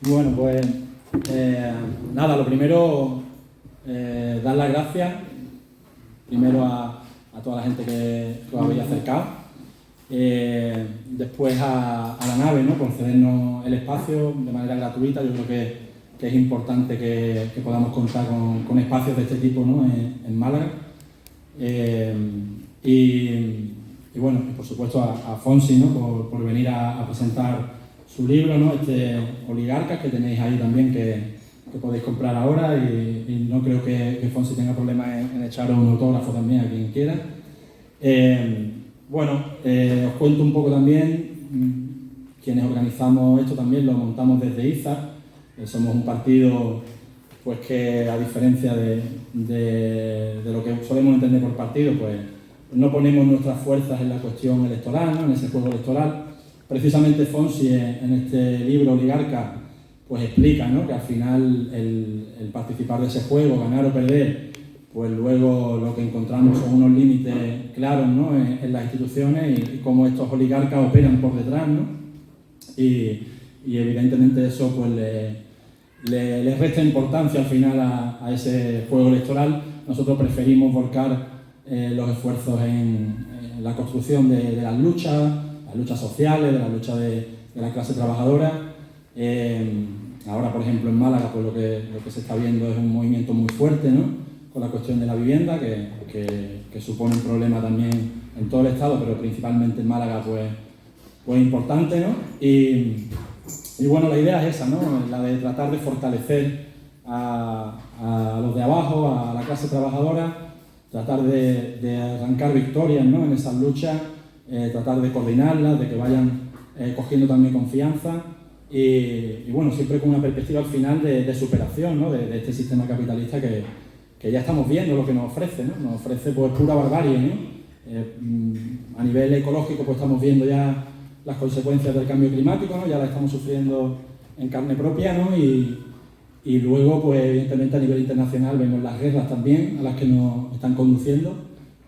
Bueno, pues nada, lo primero, dar las gracias primero a toda la gente que os habéis acercado, después a la nave, ¿no? Por cedernos el espacio de manera gratuita. Yo creo que es importante que podamos contar con espacios de este tipo, ¿no? en Málaga. Y bueno, y por supuesto a Fonsi, ¿no? por venir a presentar su libro, ¿no? Oligarcas, que tenéis ahí también, que podéis comprar ahora, y no creo que Fonsi tenga problemas en echaros un autógrafo también a quien quiera. Os cuento un poco también. Quienes organizamos esto también lo montamos desde IZAR. Somos un partido pues que, a diferencia de lo que solemos entender por partido, pues no ponemos nuestras fuerzas en la cuestión electoral, ¿no? En ese juego electoral. Precisamente Fonsi, en este libro Oligarca, pues explica, ¿no? Que al final el participar de ese juego, ganar o perder, pues luego lo que encontramos son unos límites claros, ¿no? en las instituciones, y cómo estos oligarcas operan por detrás, ¿no? Y evidentemente eso pues le resta importancia al final a ese juego electoral. Nosotros preferimos volcar los esfuerzos en la construcción de las luchas sociales, de la lucha de la clase trabajadora. Ahora, por ejemplo, en Málaga, pues lo que se está viendo es un movimiento muy fuerte, ¿no? Con la cuestión de la vivienda, que supone un problema también en todo el Estado, pero principalmente en Málaga, pues importante, ¿no? Y bueno, la idea es esa, ¿no? La de tratar de fortalecer a los de abajo, a la clase trabajadora, tratar de arrancar victorias, ¿no? En esas luchas, tratar de coordinarlas, de que vayan cogiendo también confianza, y bueno, siempre con una perspectiva al final de superación, ¿no? de este sistema capitalista que ya estamos viendo lo que nos ofrece, ¿no? Nos ofrece pues pura barbarie, ¿no? A nivel ecológico pues estamos viendo ya las consecuencias del cambio climático, ¿no? Ya las estamos sufriendo en carne propia, ¿no? Y luego, pues evidentemente a nivel internacional vemos las guerras también a las que nos están conduciendo,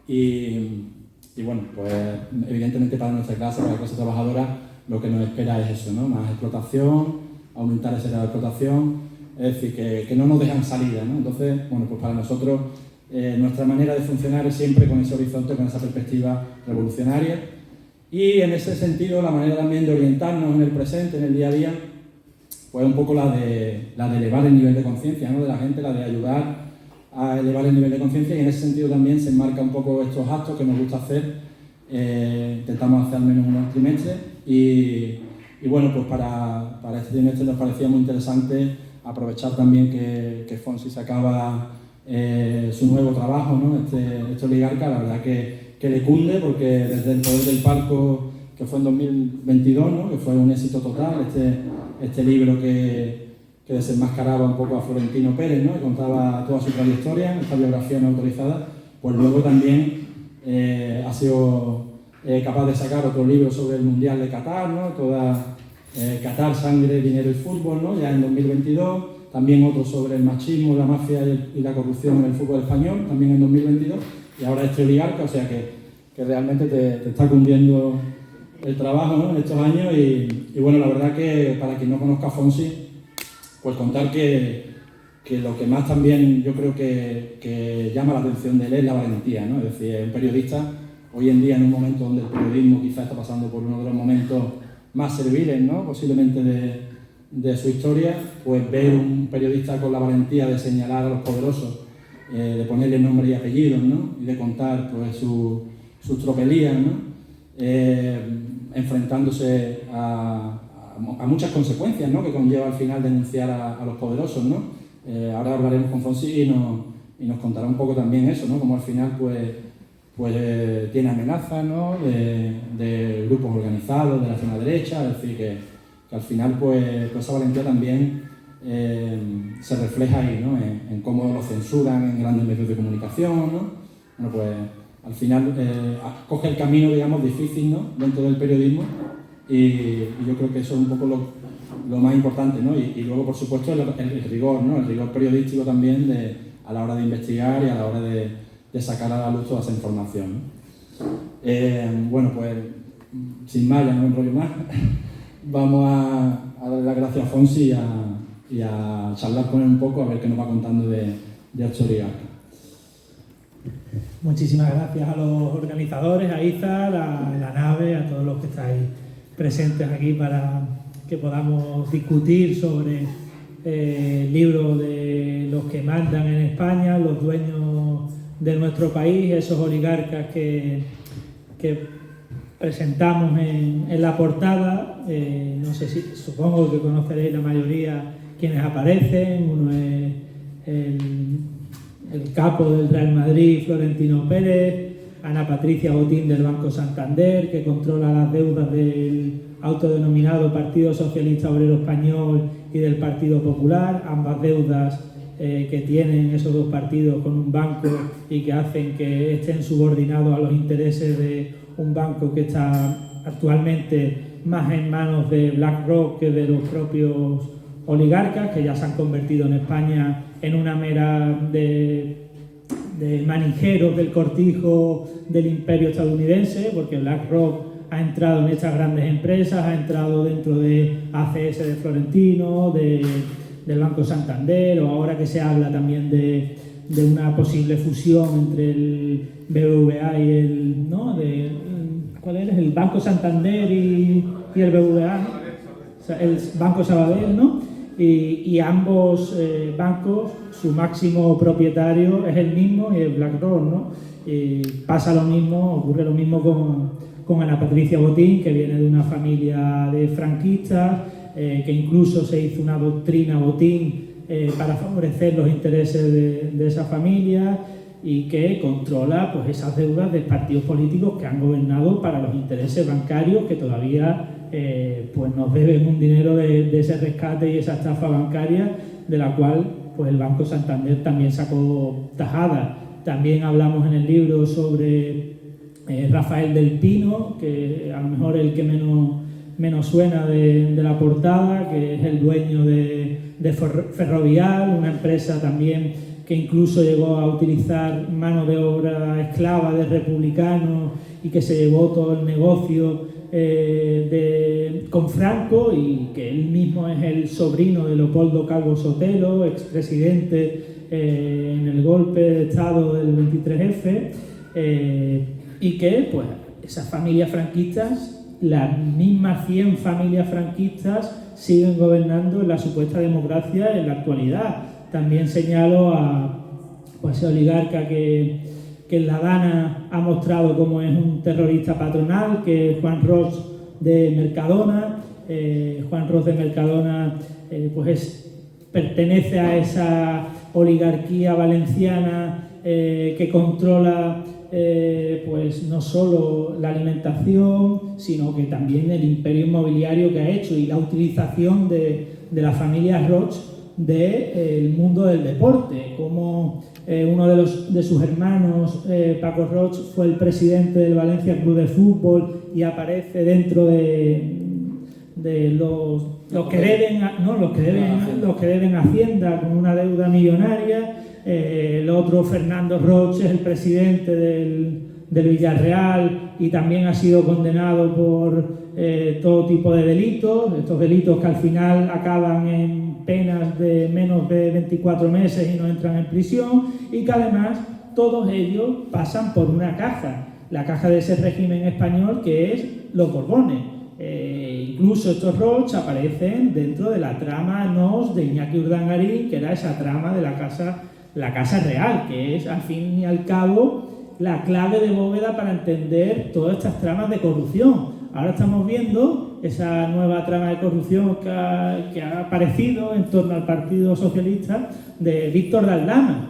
y bueno, pues evidentemente para nuestra clase, para la clase trabajadora, lo que nos espera es eso, ¿no? Más explotación, aumentar ese grado de explotación, es decir, que no nos dejan salida, ¿no? Entonces, bueno, pues para nosotros nuestra manera de funcionar es siempre con ese horizonte, con esa perspectiva revolucionaria, y en ese sentido la manera también de orientarnos en el presente, en el día a día, pues un poco la de elevar el nivel de conciencia, ¿no? De la gente, la de ayudar a elevar el nivel de conciencia, y en ese sentido también se enmarca un poco estos actos que nos gusta hacer. Intentamos hacer al menos unos trimestres, y bueno, pues para este trimestre nos parecía muy interesante aprovechar también que Fonsi sacaba su nuevo trabajo, ¿no? Este Oligarca, la verdad que le cunde, porque desde El Poder del Parco, que fue en 2022, ¿no? Que fue un éxito total, este libro que desenmascaraba un poco a Florentino Pérez, ¿no? Que contaba toda su trayectoria, esta biografía no autorizada, pues luego también ha sido capaz de sacar otro libro sobre el Mundial de Qatar, ¿no? Qatar, sangre, dinero y fútbol, ¿no? Ya en 2022, también otro sobre el machismo, la mafia y la corrupción en el fútbol español, también en 2022, y ahora este Oligarca, o sea que realmente te está cundiendo el trabajo, ¿no? En estos años, y bueno, la verdad que para quien no conozca a Fonsi, pues contar que lo que más también yo creo que llama la atención de él es la valentía, ¿no? Es decir, un periodista hoy en día, en un momento donde el periodismo quizás está pasando por uno de los momentos más serviles, ¿no? Posiblemente de su historia, pues ver un periodista con la valentía de señalar a los poderosos, de ponerle nombre y apellidos, ¿no? Y de contar pues sus tropelías, ¿no? Enfrentándose a muchas consecuencias, ¿no? Que conlleva al final denunciar a los poderosos, ¿no? Ahora hablaremos con Fonsi y nos contará un poco también eso, ¿no? Como al final pues tiene amenazas, ¿no? de grupos organizados, de la extrema derecha, es decir, que al final pues esa valentía también se refleja ahí, ¿no? En cómo lo censuran en grandes medios de comunicación, ¿no? Bueno, pues al final coge el camino, digamos, difícil, ¿no? Dentro del periodismo, y yo creo que eso es un poco lo más importante, ¿no? Y luego, por supuesto, el rigor, ¿no? El rigor periodístico también a la hora de investigar y a la hora de sacar a la luz toda esa información, ¿no? Bueno, pues sin más, ya no me enrollo más. Vamos darle las gracias a Fonsi y a charlar con él un poco, a ver qué nos va contando de Ocho Oligarcas. Muchísimas gracias a los organizadores, a Izar, a la nave, a todos los que estáis presentes aquí para que podamos discutir sobre el libro de los que mandan en España, los dueños de nuestro país, esos oligarcas que presentamos en la portada. No sé si, supongo que conoceréis la mayoría quienes aparecen. Uno es el capo del Real Madrid, Florentino Pérez, Ana Patricia Botín del Banco Santander, que controla las deudas del autodenominado Partido Socialista Obrero Español y del Partido Popular, ambas deudas que tienen esos dos partidos con un banco y que hacen que estén subordinados a los intereses de un banco que está actualmente más en manos de BlackRock que de los propios oligarcas, que ya se han convertido en España en una mera de manijeros del cortijo del imperio estadounidense, porque BlackRock ha entrado en estas grandes empresas, ha entrado dentro de ACS de Florentino, del Banco Santander, o ahora que se habla también de una posible fusión entre el BBVA y el... ¿no? ¿Cuál es? El Banco Santander y el BBVA, ¿no? O sea, el Banco Sabadell, ¿no? Y ambos bancos, su máximo propietario es el mismo y es BlackRock, ¿no? Y pasa lo mismo, ocurre lo mismo con Ana Patricia Botín, que viene de una familia de franquistas, que incluso se hizo una doctrina Botín para favorecer los intereses de esa familia, y que controla pues esas deudas de partidos políticos que han gobernado para los intereses bancarios, que todavía pues nos deben un dinero de ese rescate y esa estafa bancaria, de la cual pues el Banco Santander también sacó tajada. También hablamos en el libro sobre Rafael del Pino, que a lo mejor el que menos suena de la portada, que es el dueño de Ferrovial, una empresa también que incluso llegó a utilizar mano de obra esclava de republicanos y que se llevó todo el negocio con Franco, y que él mismo es el sobrino de Leopoldo Calvo Sotelo, expresidente en el golpe de Estado del 23F, y que pues esas familias franquistas, las mismas 100 familias franquistas, siguen gobernando en la supuesta democracia en la actualidad. También señalo a ese oligarca que en La Habana ha mostrado cómo es un terrorista patronal, que es Juan Ros de Mercadona. Juan Ros de Mercadona pertenece a esa oligarquía valenciana que controla pues no solo la alimentación, sino que también el imperio inmobiliario que ha hecho y la utilización de la familia Roch del mundo del deporte, como uno de sus hermanos, Paco Roch, fue el presidente del Valencia Club de Fútbol y aparece dentro de los que deben Hacienda con una deuda millonaria. El otro, Fernando Roch, es el presidente del Villarreal y también ha sido condenado por todo tipo de delitos, estos delitos que al final acaban en penas de menos de 24 meses y no entran en prisión, y que además todos ellos pasan por una caja, la caja de ese régimen español que es los Borbones. Incluso estos Roch aparecen dentro de la trama NOS de Iñaki Urdangarín, que era esa trama de la Casa Real, que es al fin y al cabo la clave de bóveda para entender todas estas tramas de corrupción. Ahora estamos viendo esa nueva trama de corrupción que ha aparecido en torno al Partido Socialista de Víctor de Aldama.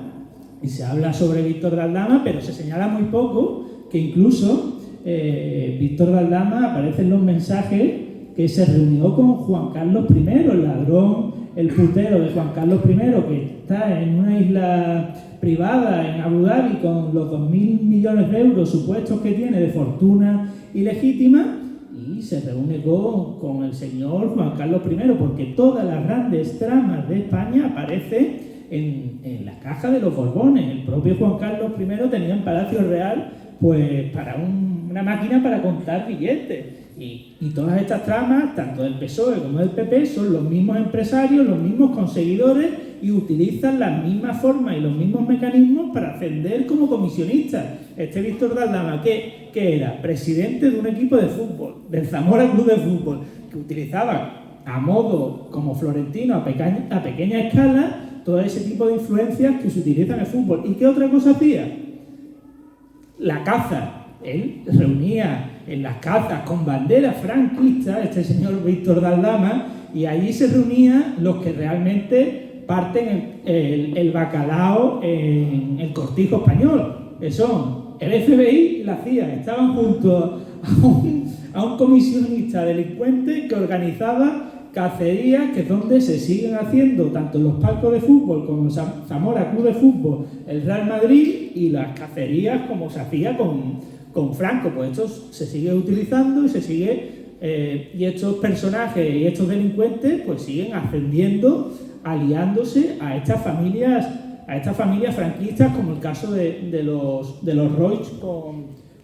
Y se habla sobre Víctor de Aldama, pero se señala muy poco que incluso Víctor de Aldama aparece en los mensajes que se reunió con Juan Carlos I, el ladrón, el putero de Juan Carlos I, que está en una isla privada en Abu Dhabi con los 2.000 millones de euros supuestos que tiene de fortuna ilegítima, y se reúne con el señor Juan Carlos I, porque todas las grandes tramas de España aparecen en la caja de los Borbones. El propio Juan Carlos I tenía en Palacio Real, pues para un una máquina para contar billetes. Y todas estas tramas, tanto del PSOE como del PP, son los mismos empresarios, los mismos conseguidores y utilizan las mismas formas y los mismos mecanismos para ascender como comisionistas. Este Víctor Daldama, que era presidente de un equipo de fútbol, del Zamora Club de Fútbol, que utilizaba a modo como Florentino a pequeña escala todo ese tipo de influencias que se utilizan en el fútbol. ¿Y qué otra cosa hacía? La caza. Él reunía en las cazas con banderas franquistas, este señor Víctor Daldama, y allí se reunían los que realmente parten el bacalao en el cortijo español, que son el FBI y la CIA. Estaban junto a un comisionista delincuente que organizaba cacerías, que es donde se siguen haciendo tanto los palcos de fútbol como el Zamora Club de Fútbol, el Real Madrid, y las cacerías como se hacía con Franco. Pues esto se sigue utilizando y se sigue y estos personajes y estos delincuentes pues siguen ascendiendo, aliándose a estas familias franquistas, como el caso de los Roig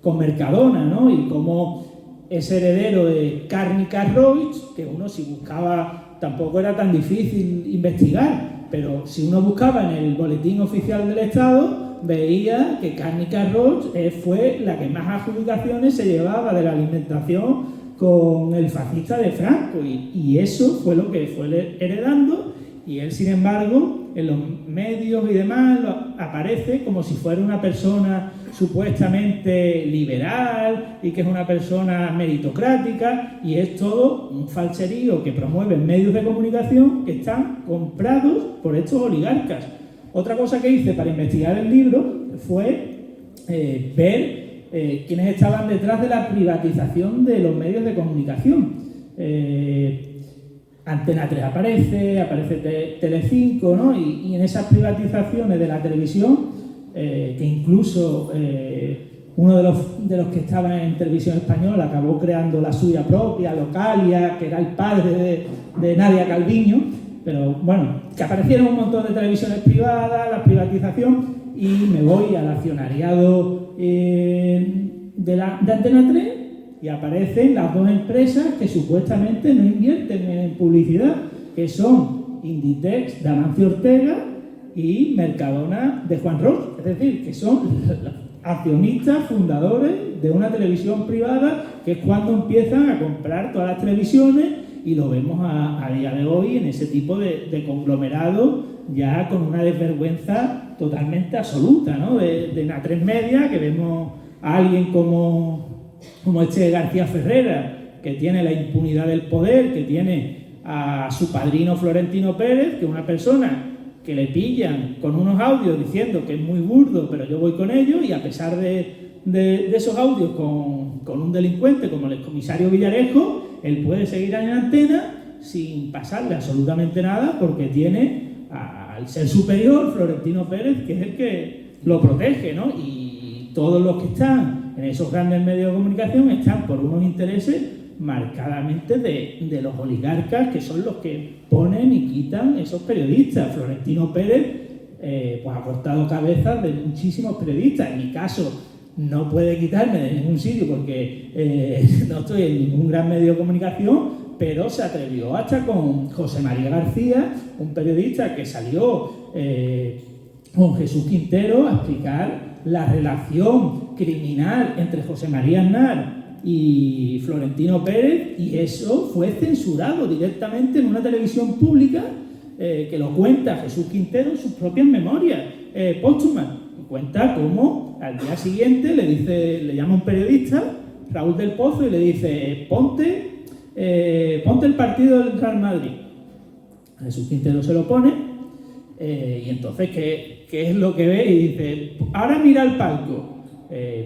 con Mercadona, ¿no? Y como ese heredero de Cárnica Roig, que uno, si buscaba, tampoco era tan difícil investigar, pero si uno buscaba en el boletín oficial del Estado, veía que Cárnica Roig fue la que más adjudicaciones se llevaba de la alimentación con el fascista de Franco, y eso fue lo que fue heredando. Y él, sin embargo, en los medios y demás aparece como si fuera una persona supuestamente liberal y que es una persona meritocrática, y es todo un falserío que promueven medios de comunicación que están comprados por estos oligarcas. Otra cosa que hice para investigar el libro fue ver quiénes estaban detrás de la privatización de los medios de comunicación. Antena 3 aparece Telecinco, ¿no? Y en esas privatizaciones de la televisión, que incluso uno de los que estaba en Televisión Española acabó creando la suya propia, Localia, que era el padre de Nadia Calviño, pero bueno, que aparecieron un montón de televisiones privadas, la privatización, y me voy al accionariado de Antena 3, y aparecen las dos empresas que supuestamente no invierten en publicidad, que son Inditex de Amancio Ortega y Mercadona de Juan Roig. Es decir, que son accionistas fundadores de una televisión privada, que es cuando empiezan a comprar todas las televisiones, y lo vemos a día de hoy en ese tipo de conglomerado, ya con una desvergüenza totalmente absoluta, ¿no? De A3 Media, que vemos a alguien como este García Ferrera, que tiene la impunidad del poder, que tiene a su padrino Florentino Pérez, que es una persona que le pillan con unos audios diciendo que es muy burdo, pero yo voy con ellos, y a pesar de esos audios con un delincuente como el excomisario Villarejo, él puede seguir en antena sin pasarle absolutamente nada, porque tiene al ser superior, Florentino Pérez, que es el que lo protege, ¿no? Y todos los que están en esos grandes medios de comunicación están por unos intereses marcadamente de los oligarcas, que son los que ponen y quitan esos periodistas. Florentino Pérez pues ha cortado cabezas de muchísimos periodistas. En mi caso no puede quitarme de ningún sitio porque no estoy en ningún gran medio de comunicación, pero se atrevió hasta con José María García, un periodista que salió con Jesús Quintero a explicar la relación criminal entre José María Aznar y Florentino Pérez, y eso fue censurado directamente en una televisión pública, que lo cuenta Jesús Quintero en sus propias memorias póstumas. Cuenta cómo al día siguiente le llama un periodista, Raúl del Pozo, y le dice: ponte el partido del Real Madrid. Jesús Quintero se lo pone, y entonces ¿qué es lo que ve? Y dice: ahora mira al palco.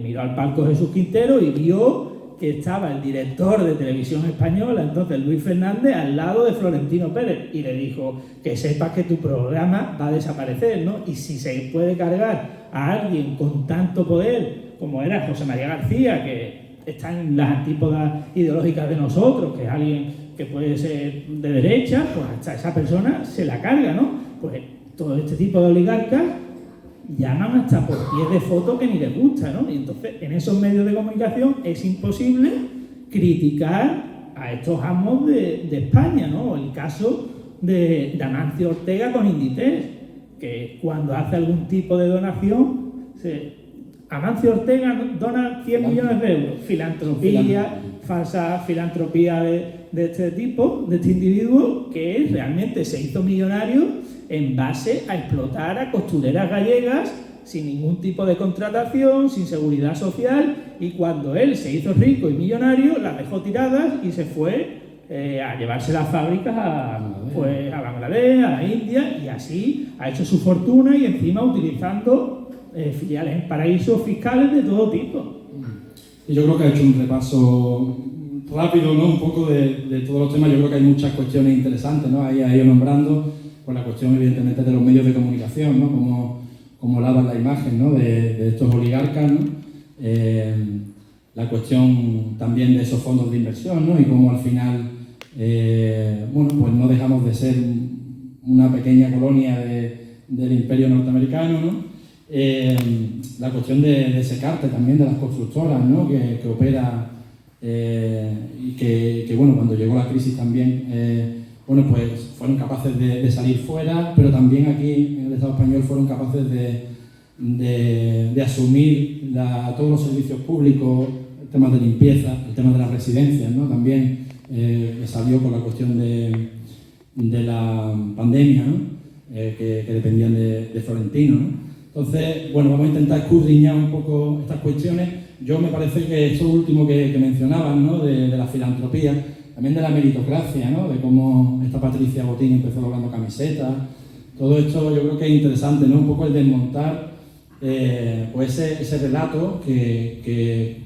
Miró al palco Jesús Quintero y vio que estaba el director de Televisión Española, entonces Luis Fernández, al lado de Florentino Pérez, y le dijo: que sepas que tu programa va a desaparecer, ¿no? Y si se puede cargar a alguien con tanto poder como era José María García, que está en las antípodas ideológicas de nosotros, que es alguien que puede ser de derecha, pues hasta esa persona se la carga, ¿no? Pues todo este tipo de oligarcas llaman hasta por pies de foto que ni les gusta, ¿no? Y entonces en esos medios de comunicación es imposible criticar a estos amos de España, ¿no? El caso de Amancio Ortega con Inditex, que cuando hace algún tipo de donación, Amancio Ortega dona 100 millones de euros, filantropía, falsa filantropía de este tipo, de este individuo, que realmente se hizo millonario en base a explotar a costureras gallegas sin ningún tipo de contratación, sin seguridad social, y cuando él se hizo rico y millonario, las dejó tiradas y se fue a llevarse las fábricas a Bangladesh, a la India, y así ha hecho su fortuna, y encima utilizando filiales en paraísos fiscales de todo tipo. Y yo creo que ha hecho un repaso rápido, ¿no? Un poco de todos los temas. Yo creo que hay muchas cuestiones interesantes, ¿no? Ahí ha ido nombrando pues, la cuestión, evidentemente, de los medios de comunicación, ¿no? Cómo lavan la imagen, ¿no? de estos oligarcas, ¿no? La cuestión también de esos fondos de inversión, ¿no? Y cómo al final, pues no dejamos de ser una pequeña colonia del imperio norteamericano, ¿no? La cuestión de secarte también de las constructoras, ¿no? que opera y que cuando llegó la crisis también pues fueron capaces de salir fuera, pero también aquí en el Estado español fueron capaces de asumir todos los servicios públicos, el tema de limpieza, el tema de las residencias, ¿no? También salió con la cuestión de la pandemia, ¿no? Que dependían de Florentino, ¿no? Entonces, vamos a intentar escudriñar un poco estas cuestiones. Yo me parece que esto último que mencionaban, ¿no? de la filantropía, también de la meritocracia, ¿no? De cómo esta Patricia Botín empezó doblando camisetas. Todo esto yo creo que es interesante, ¿no? Un poco el desmontar pues ese relato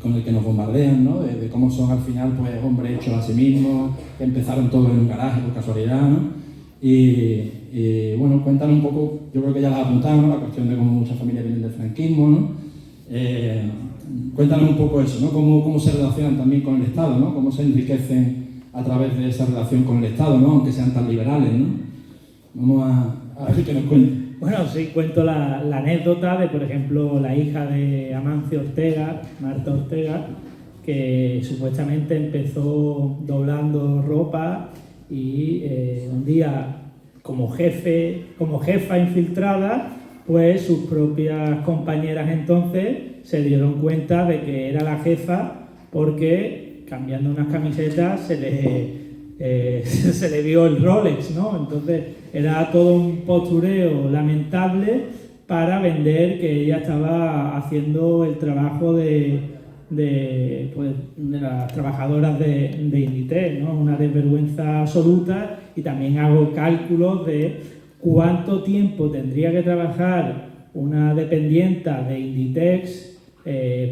con el que nos bombardean, ¿no? De cómo son al final pues, hombres hechos a sí mismos, que empezaron todos en un garaje por casualidad, ¿no? Y cuéntanos un poco, yo creo que ya las has apuntado, ¿no? La cuestión de cómo muchas familias vienen del franquismo, ¿no? Cuéntanos un poco eso, ¿no? Cómo se relacionan también con el Estado, ¿no? Cómo se enriquecen a través de esa relación con el Estado, ¿no? Aunque sean tan liberales, ¿no? Vamos a ver qué nos cuenten. Bueno, sí, cuento la anécdota de, por ejemplo, la hija de Amancio Ortega, Marta Ortega, que supuestamente empezó doblando ropa y un día como jefa infiltrada, pues sus propias compañeras entonces se dieron cuenta de que era la jefa porque cambiando unas camisetas se le vio el Rolex, ¿no? Entonces era todo un postureo lamentable para vender que ella estaba haciendo el trabajo de las trabajadoras de Inditex, ¿no? Una desvergüenza absoluta. Y también hago cálculos de cuánto tiempo tendría que trabajar una dependienta de Inditex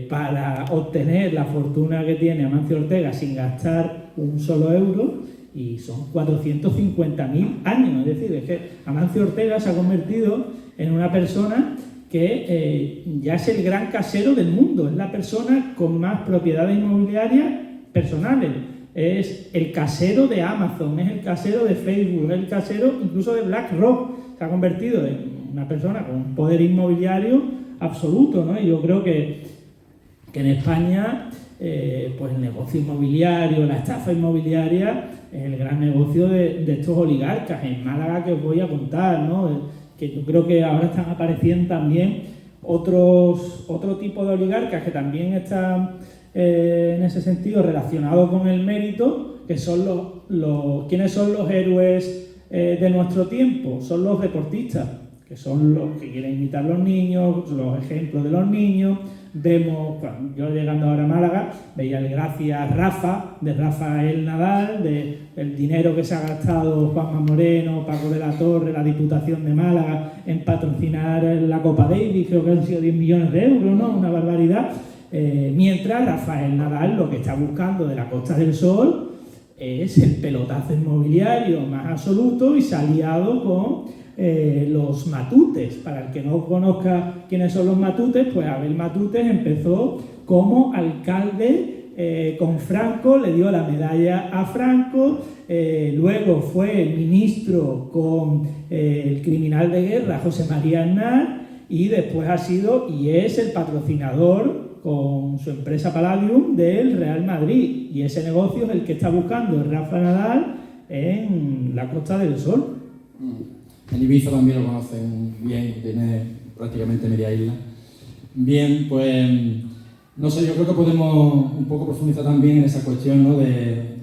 para obtener la fortuna que tiene Amancio Ortega sin gastar un solo euro, y son 450.000 años. Es decir, es que Amancio Ortega se ha convertido en una persona que ya es el gran casero del mundo, es la persona con más propiedades inmobiliarias personales, es el casero de Amazon, es el casero de Facebook, es el casero incluso de BlackRock. Se ha convertido en una persona con un poder inmobiliario absoluto, ¿no? Y yo creo que en España pues el negocio inmobiliario, la estafa inmobiliaria es el gran negocio de estos oligarcas. En Málaga, que os voy a contar, ¿no? Que yo creo que ahora están apareciendo también otro tipo de oligarcas que también están en ese sentido relacionados con el mérito, que son ¿quiénes son los héroes de nuestro tiempo? Son los deportistas, que son los que quieren imitar a los niños, los ejemplos de los niños. Vemos, yo llegando ahora a Málaga, veía el gracias Rafa, de Rafael Nadal, del dinero que se ha gastado Juanma Moreno, Paco de la Torre, la Diputación de Málaga, en patrocinar la Copa Davis, creo que han sido 10 millones de euros, ¿no? Una barbaridad. Mientras Rafael Nadal lo que está buscando de la Costa del Sol es el pelotazo inmobiliario más absoluto, y se ha aliado con los Matutes. Para el que no conozca quiénes son los Matutes, pues Abel Matutes empezó como alcalde con Franco, le dio la medalla a Franco, luego fue el ministro con el criminal de guerra José María Aznar, y después ha sido y es el patrocinador con su empresa Palladium del Real Madrid, y ese negocio es el que está buscando el Rafa Nadal en la Costa del Sol. En Ibiza también lo conocen bien, tiene prácticamente media isla. Bien, pues no sé, yo creo que podemos un poco profundizar también en esa cuestión, ¿no? del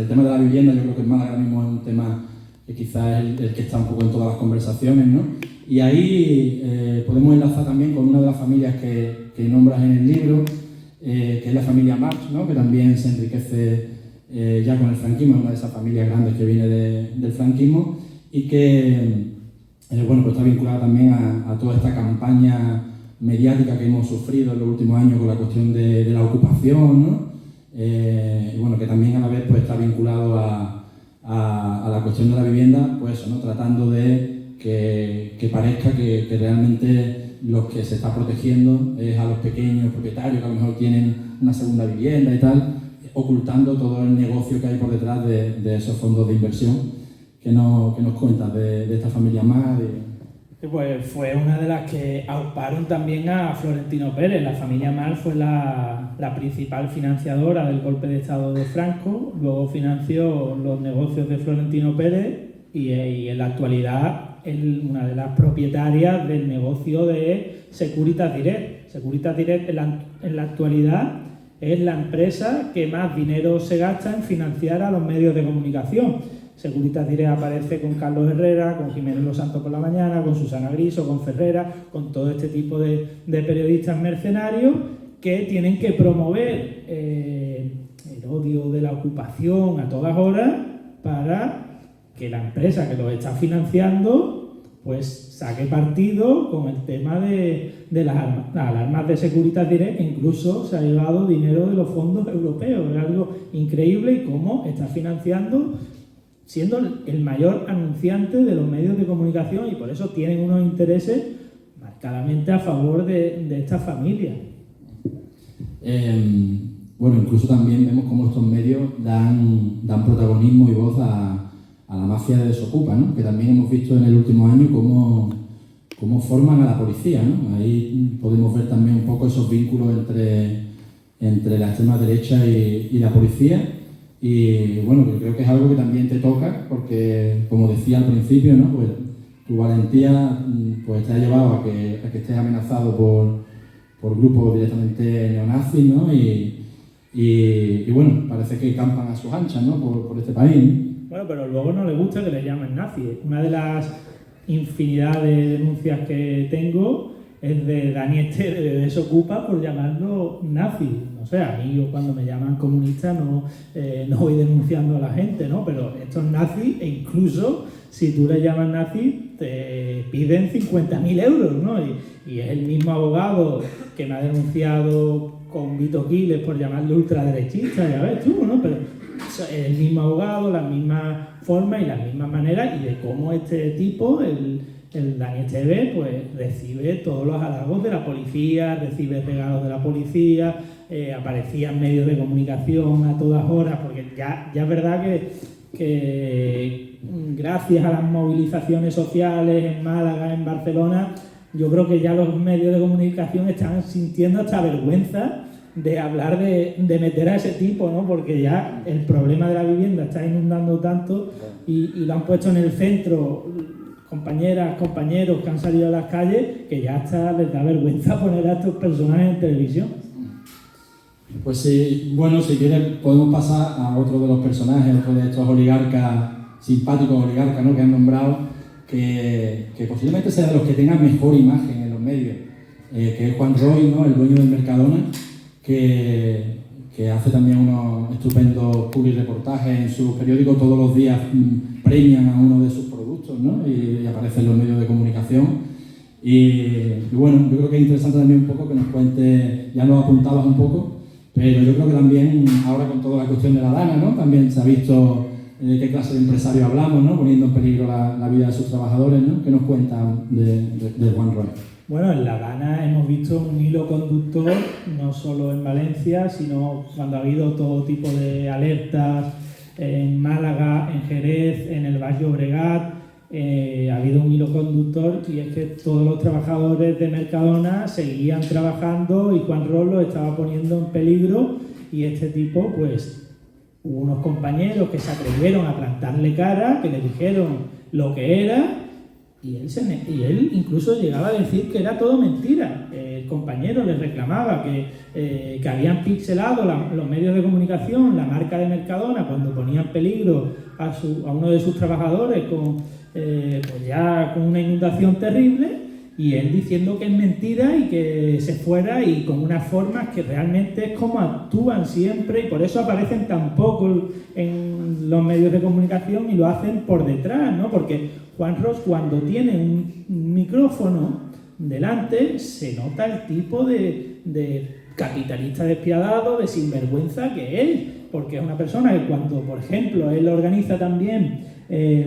tema de la vivienda. Yo creo que en Málaga ahora mismo es un tema que quizás es el que está un poco en todas las conversaciones, ¿no? Y ahí podemos enlazar también con una de las familias que nombras en el libro, que es la familia March, ¿no? Que también se enriquece ya con el franquismo, es una de esas familias grandes que viene del franquismo y que bueno, pues está vinculada también a toda esta campaña mediática que hemos sufrido en los últimos años con la cuestión de la ocupación, ¿no? Y bueno, que también a la vez pues está vinculado a la cuestión de la vivienda, pues eso, ¿no? Tratando de que parezca que realmente los que se está protegiendo es a los pequeños propietarios que a lo mejor tienen una segunda vivienda y tal, ocultando todo el negocio que hay por detrás de esos fondos de inversión. ¿Qué nos cuentas de esta familia más? Pues fue una de las que auparon también a Florentino Pérez. La familia Mar fue la principal financiadora del golpe de Estado de Franco, luego financió los negocios de Florentino Pérez y en la actualidad es una de las propietarias del negocio de Securitas Direct. Securitas Direct en la actualidad es la empresa que más dinero se gasta en financiar a los medios de comunicación. Securitas Direct aparece con Carlos Herrera, con Jiménez Los Santos por la mañana, con Susana Griso, con Ferrera, con todo este tipo de periodistas mercenarios que tienen que promover el odio de la ocupación a todas horas para que la empresa que los está financiando pues saque partido con el tema de las armas de Securitas Direct. Incluso se ha llevado dinero de los fondos europeos. Es algo increíble y cómo está financiando, siendo el mayor anunciante de los medios de comunicación, y por eso tienen unos intereses marcadamente a favor de esta familia. Bueno, incluso también vemos cómo estos medios dan protagonismo y voz a la mafia de Desokupa, ¿no? Que también hemos visto en el último año cómo forman a la policía, ¿no? Ahí podemos ver también un poco esos vínculos entre la extrema derecha y la policía. Y bueno, yo creo que es algo que también te toca, porque como decía al principio, ¿no? Pues tu valentía pues te ha llevado a que estés amenazado por grupos directamente neonazis, ¿no? Y bueno, parece que campan a sus anchas, ¿no? Por este país, ¿no? Bueno, pero luego no le gusta que le llamen nazis. Una de las infinidad de denuncias que tengo es de Dani Esteve de Desokupa por llamarlo nazi. O sea, a mí yo cuando me llaman comunista no voy denunciando a la gente, ¿no? Pero estos nazis, e incluso si tú le llamas nazi, te piden 50.000 euros, ¿no? Y es el mismo abogado que me ha denunciado con Vito Quiles por llamarlo ultraderechista, ya ves tú, ¿no? Pero es el mismo abogado, las mismas formas y las mismas maneras, y de cómo este tipo, el Dani Esteve, pues recibe todos los halagos de la policía, recibe regalos de la policía, aparecía en medios de comunicación a todas horas, porque ya es verdad que gracias a las movilizaciones sociales en Málaga, en Barcelona, yo creo que ya los medios de comunicación están sintiendo hasta vergüenza de hablar de meter a ese tipo, ¿no? Porque ya el problema de la vivienda está inundando tanto y lo han puesto en el centro compañeras, compañeros que han salido a las calles, que ya hasta les da vergüenza poner a estos personajes en televisión. Pues sí, bueno, si quieres podemos pasar a otro de los personajes, otro de estos oligarcas, simpáticos oligarcas, ¿no? Que han nombrado, que posiblemente sea de los que tengan mejor imagen en los medios, que es Juan Roy, ¿no? El dueño del Mercadona, que hace también unos estupendos publireportajes en sus periódicos. Todos los días premian a uno de sus productos, ¿no? Y aparece en los medios de comunicación. Y bueno, yo creo que es interesante también un poco que nos cuente, ya nos apuntabas un poco, pero yo creo que también ahora con toda la cuestión de la Dana, ¿no? También se ha visto de qué clase de empresario hablamos, ¿no? Poniendo en peligro la vida de sus trabajadores, ¿no? ¿Qué nos cuentan de Juan Roy? Bueno, en La Habana hemos visto un hilo conductor, no solo en Valencia, sino cuando ha habido todo tipo de alertas en Málaga, en Jerez, en el Baix Llobregat, ha habido un hilo conductor, y es que todos los trabajadores de Mercadona seguían trabajando y Juan Ros lo estaba poniendo en peligro, y este tipo, pues, hubo unos compañeros que se atrevieron a plantarle cara, que le dijeron lo que era, y él incluso llegaba a decir que era todo mentira. El compañero le reclamaba que habían pixelado los medios de comunicación, la marca de Mercadona, cuando ponía en peligro a uno de sus trabajadores pues ya con una inundación terrible, y él diciendo que es mentira y que se fuera, y con unas formas que realmente es como actúan siempre, y por eso aparecen tan poco en los medios de comunicación y lo hacen por detrás, ¿no? Porque Juan Ros, cuando tiene un micrófono delante, se nota el tipo de capitalista despiadado, de sinvergüenza que es, porque es una persona que cuando, por ejemplo, él organiza también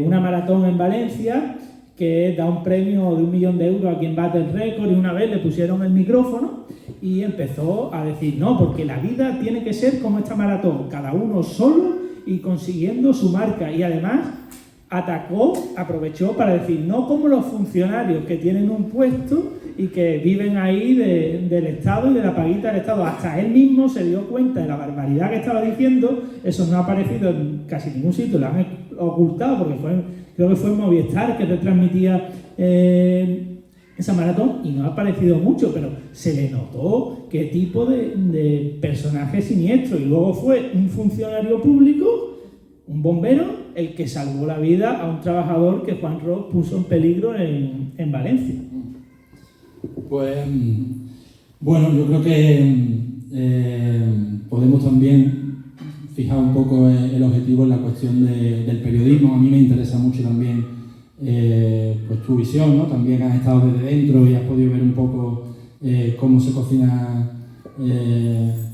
una maratón en Valencia, que da un premio de 1 millón de euros a quien bate el récord, y una vez le pusieron el micrófono y empezó a decir, no, porque la vida tiene que ser como esta maratón, cada uno solo y consiguiendo su marca, y además aprovechó para decir, no como los funcionarios que tienen un puesto y que viven ahí del Estado y de la paguita del Estado. Hasta él mismo se dio cuenta de la barbaridad que estaba diciendo. Eso no ha aparecido en casi ningún sitio, lo han ocultado, porque creo que fue Movistar que retransmitía esa maratón, y no ha aparecido mucho, pero se le notó qué tipo de personaje siniestro. Y luego fue un funcionario público, un bombero, el que salvó la vida a un trabajador que Juan Ros puso en peligro en Valencia. Pues, bueno, yo creo que podemos también fijar un poco el objetivo en la cuestión del periodismo. A mí me interesa mucho también pues tu visión, ¿no? También has estado desde dentro y has podido ver un poco cómo se cocina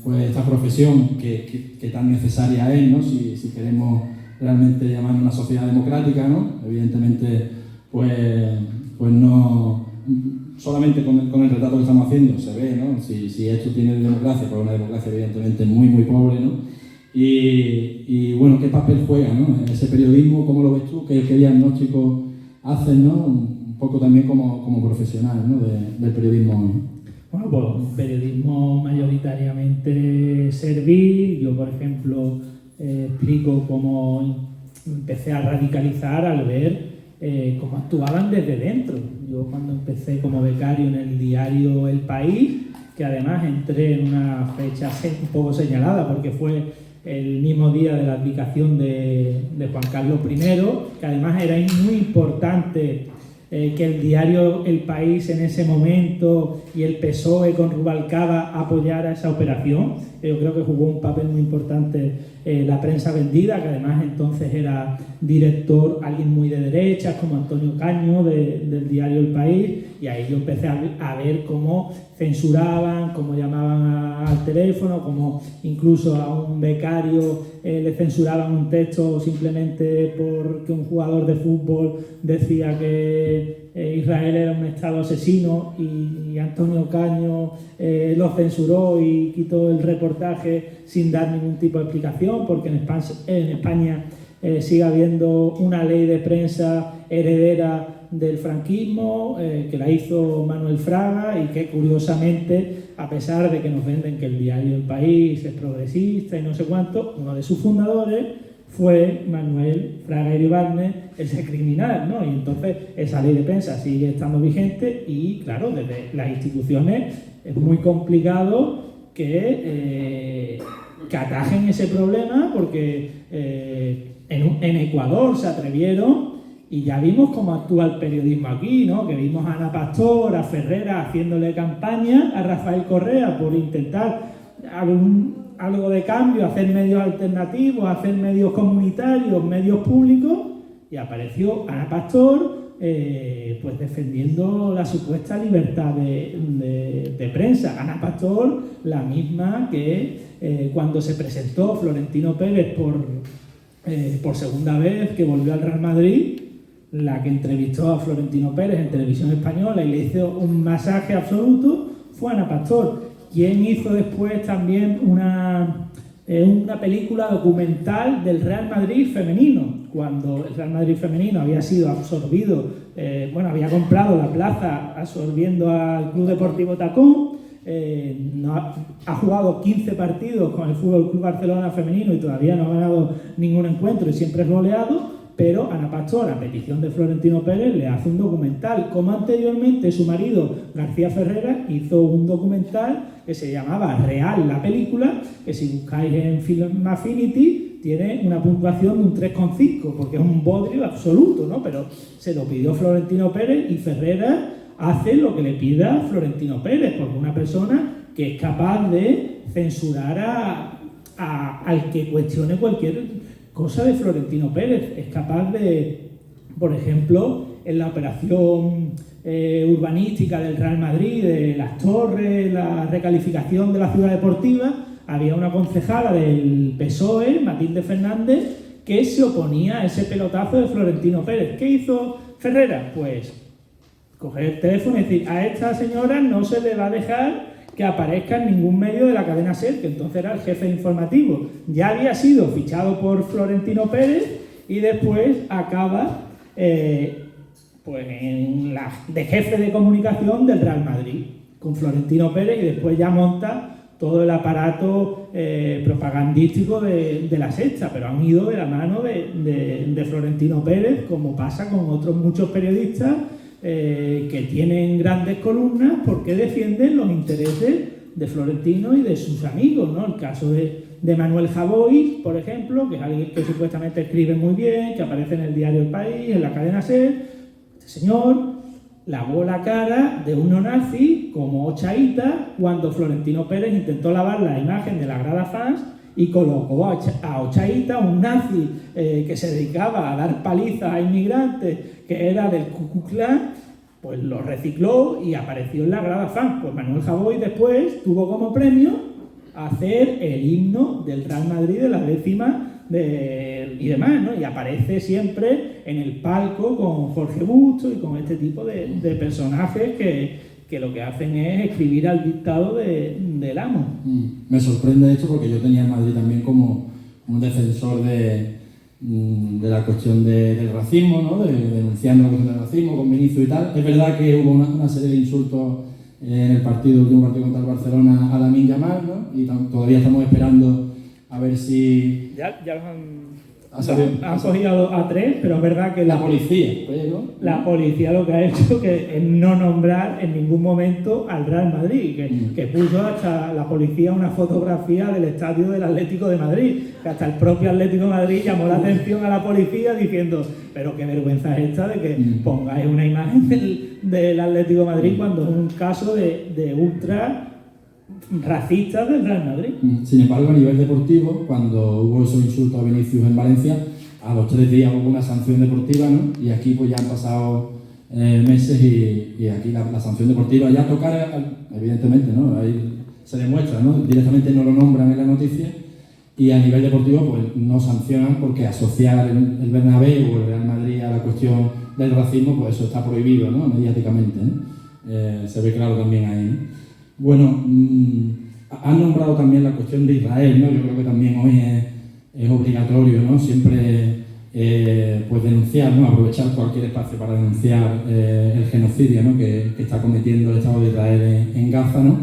pues esta profesión que tan necesaria es, ¿no? Si queremos realmente llamar una sociedad democrática, ¿no? Evidentemente, pues no solamente con el retrato que estamos haciendo se ve, ¿no? Si esto tiene democracia, pues una democracia evidentemente muy, muy pobre, ¿no? Y bueno, ¿qué papel juega, ¿no? Ese periodismo? ¿Cómo lo ves tú? ¿Qué diagnóstico haces, ¿no? Un poco también como profesional, ¿no? del periodismo, ¿no? Bueno, pues un periodismo mayoritariamente servil. Yo, por ejemplo, explico cómo empecé a radicalizar al ver cómo actuaban desde dentro. Yo, cuando empecé como becario en el diario El País, que además entré en una fecha un poco señalada porque fue el mismo día de la abdicación de Juan Carlos I, que además era muy importante que el diario El País en ese momento y el PSOE con Rubalcaba apoyara esa operación. Yo creo que jugó un papel muy importante la prensa vendida, que además entonces era director alguien muy de derechas como Antonio Caño del diario El País, y ahí yo empecé a ver cómo censuraban, cómo llamaban al teléfono, cómo incluso a un becario le censuraban un texto simplemente porque un jugador de fútbol decía que Israel era un estado asesino, y Antonio Caño lo censuró y quitó el reportaje sin dar ningún tipo de explicación, porque en España sigue habiendo una ley de prensa heredera del franquismo, que la hizo Manuel Fraga, y que curiosamente, a pesar de que nos venden que el diario El País es progresista y no sé cuánto, uno de sus fundadores fue Manuel Fraga Iribarne, ese criminal, ¿no? Y entonces esa ley de prensa sigue estando vigente, y claro, desde las instituciones es muy complicado que atajen ese problema, porque en Ecuador se atrevieron, y ya vimos cómo actúa el periodismo aquí, ¿no? Que vimos a Ana Pastor, a Ferrera haciéndole campaña a Rafael Correa por intentar algo de cambio, hacer medios alternativos, hacer medios comunitarios, medios públicos, y apareció Ana Pastor pues defendiendo la supuesta libertad de prensa. Ana Pastor, la misma que cuando se presentó Florentino Pérez por segunda vez, que volvió al Real Madrid, la que entrevistó a Florentino Pérez en Televisión Española y le hizo un masaje absoluto, fue Ana Pastor. Quien hizo después también una película documental del Real Madrid femenino, cuando el Real Madrid femenino había sido absorbido, había comprado la plaza absorbiendo al Club Deportivo Tacón. Ha jugado 15 partidos con el Fútbol Club Barcelona femenino y todavía no ha ganado ningún encuentro y siempre es goleado, pero Ana Pastor, a petición de Florentino Pérez, le hace un documental, como anteriormente su marido García Ferreras hizo un documental que se llamaba Real, la película, que si buscáis en Film Affinity tiene una puntuación de un 3,5, porque es un bodrio absoluto, ¿no? Pero se lo pidió Florentino Pérez y Ferreras hace lo que le pida Florentino Pérez, porque una persona que es capaz de censurar al que cuestione cualquier cosa de Florentino Pérez. Es capaz de, por ejemplo, en la operación urbanística del Real Madrid, de las torres, la recalificación de la ciudad deportiva, había una concejala del PSOE, Matilde Fernández, que se oponía a ese pelotazo de Florentino Pérez. ¿Qué hizo Ferreras? Pues coger el teléfono y decir, a esta señora no se le va a dejar que aparezca en ningún medio de la cadena SER, que entonces era el jefe informativo. Ya había sido fichado por Florentino Pérez y después acaba de jefe de comunicación del Real Madrid, con Florentino Pérez, y después ya monta todo el aparato propagandístico de la Sexta, pero han ido de la mano de Florentino Pérez, como pasa con otros muchos periodistas que tienen grandes columnas porque defienden los intereses de Florentino y de sus amigos, ¿no? El caso de Manuel Javois, por ejemplo, que es alguien que supuestamente escribe muy bien, que aparece en el diario El País, en la cadena SER. Este señor lavó la cara de un neonazi como Ochaíta cuando Florentino Pérez intentó lavar la imagen de la Grada Fans y colocó a Ochaíta, un nazi que se dedicaba a dar palizas a inmigrantes, que era del Ku Klux Klan, pues lo recicló y apareció en la Grada Fans. Pues Manuel Javois después tuvo como premio hacer el himno del Real Madrid de la 10ª y demás, ¿no? Y aparece siempre en el palco con Jorge Busto y con este tipo de personajes que lo que hacen es escribir al dictado del amo. Me sorprende esto porque yo tenía en Madrid también como un defensor de la cuestión del racismo, ¿no? Denunciando la cuestión del racismo con Vinicius y tal. Es verdad que hubo una serie de insultos en el último partido contra el Barcelona a Lamine Yamal, ¿no? Y todavía estamos esperando a ver si... Ya los han cogido a 3, pero es verdad que la policía, la policía lo que ha hecho es no nombrar en ningún momento al Real Madrid, que puso hasta la policía una fotografía del estadio del Atlético de Madrid, que hasta el propio Atlético de Madrid llamó la atención a la policía diciendo, pero qué vergüenza es esta de que pongáis una imagen del Atlético de Madrid cuando es un caso de ultra racistas del Real Madrid. Sin embargo, a nivel deportivo, cuando hubo esos insultos a Vinicius en Valencia, a los 3 días hubo una sanción deportiva, ¿no? Y aquí pues ya han pasado meses y aquí la sanción deportiva ya toca, evidentemente, ¿no? Ahí se demuestra, ¿no? Directamente no lo nombran en la noticia y a nivel deportivo pues no sancionan porque asociar el Bernabéu o el Real Madrid a la cuestión del racismo, pues eso está prohibido, ¿no? Mediáticamente, ¿no? Se ve claro también ahí, ¿no? Bueno, han nombrado también la cuestión de Israel, ¿no? Yo creo que también hoy es obligatorio, ¿no? Siempre pues denunciar, ¿no? Aprovechar cualquier espacio para denunciar el genocidio, ¿no? que está cometiendo el Estado de Israel en Gaza, ¿no?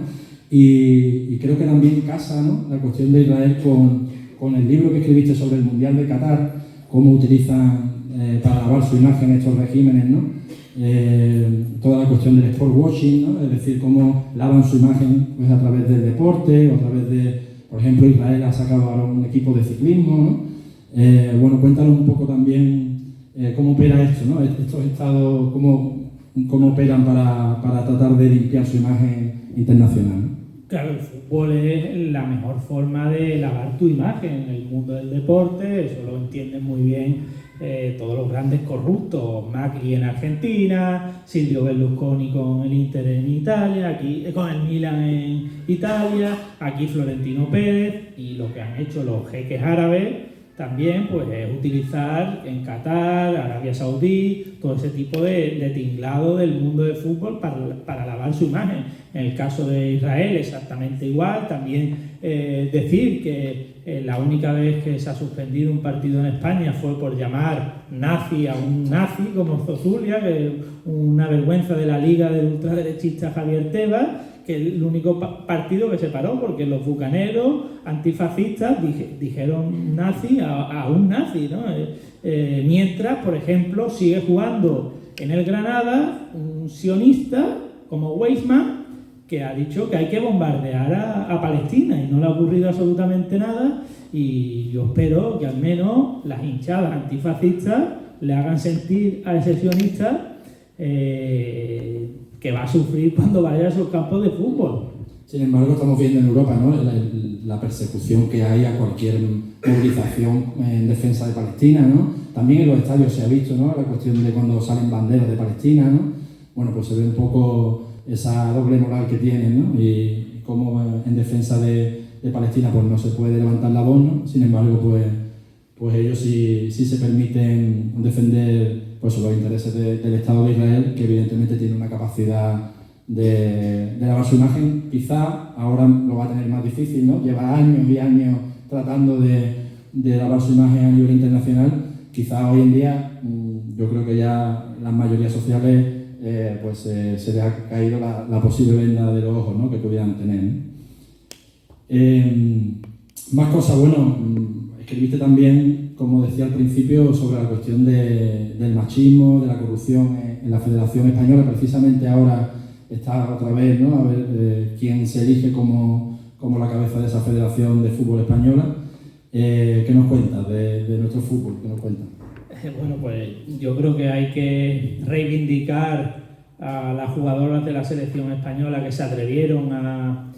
Y creo que también casa, ¿no? La cuestión de Israel con el libro que escribiste sobre el Mundial de Qatar, cómo utilizan para lavar su imagen estos regímenes, ¿no? Toda la cuestión del sport washing, ¿no? Es decir, cómo lavan su imagen pues, a través del deporte o a través de, por ejemplo, Israel ha sacado ahora un equipo de ciclismo, ¿no? Bueno, cuéntanos un poco también cómo opera esto, ¿no? Estos estados, cómo operan para tratar de limpiar su imagen internacional, ¿no? Claro, el fútbol es la mejor forma de lavar tu imagen en el mundo del deporte, eso lo entienden muy bien todos los grandes corruptos, Macri en Argentina, Silvio Berlusconi con el Inter en Italia, aquí con el Milan en Italia, aquí Florentino Pérez, y lo que han hecho los jeques árabes también pues es utilizar en Qatar, Arabia Saudí, todo ese tipo de tinglado del mundo del fútbol para lavar su imagen. En el caso de Israel exactamente igual, también decir que la única vez que se ha suspendido un partido en España fue por llamar nazi a un nazi como Zozulia, que es una vergüenza de la liga del ultraderechista Javier Tebas, que es el único partido que se paró porque los bucaneros antifascistas dijeron nazi a un nazi, ¿no? Mientras, por ejemplo, sigue jugando en el Granada un sionista como Weisman, que ha dicho que hay que bombardear a Palestina y no le ha ocurrido absolutamente nada, y yo espero que al menos las hinchadas antifascistas le hagan sentir a ese sionista que va a sufrir cuando vaya a esos campos de fútbol. Sin embargo, estamos viendo en Europa, ¿no?, la persecución que hay a cualquier movilización en defensa de Palestina, ¿no? También en los estadios se ha visto, ¿no?, la cuestión de cuando salen banderas de Palestina, ¿no? Bueno, pues se ve un poco esa doble moral que tienen, ¿no? Y cómo en defensa de Palestina pues no se puede levantar la voz, ¿no? Sin embargo, pues ellos sí se permiten defender pues los intereses del Estado de Israel, que evidentemente tiene una capacidad de lavar su imagen. Quizá ahora lo va a tener más difícil, ¿no? Lleva años y años tratando de lavar su imagen a nivel internacional. Quizá hoy en día yo creo que ya las mayorías sociales pues se les ha caído la posible venda de los ojos, ¿no?, que pudieran tener, ¿no? Más cosas, bueno, escribiste también, como decía al principio, sobre la cuestión del machismo, de la corrupción en la Federación Española. Precisamente ahora está otra vez, ¿no?, a ver quién se elige como la cabeza de esa Federación de Fútbol Española. ¿Qué nos cuentas de nuestro fútbol? ¿Qué nos cuentas? Bueno, pues yo creo que hay que reivindicar a las jugadoras de la selección española que se atrevieron a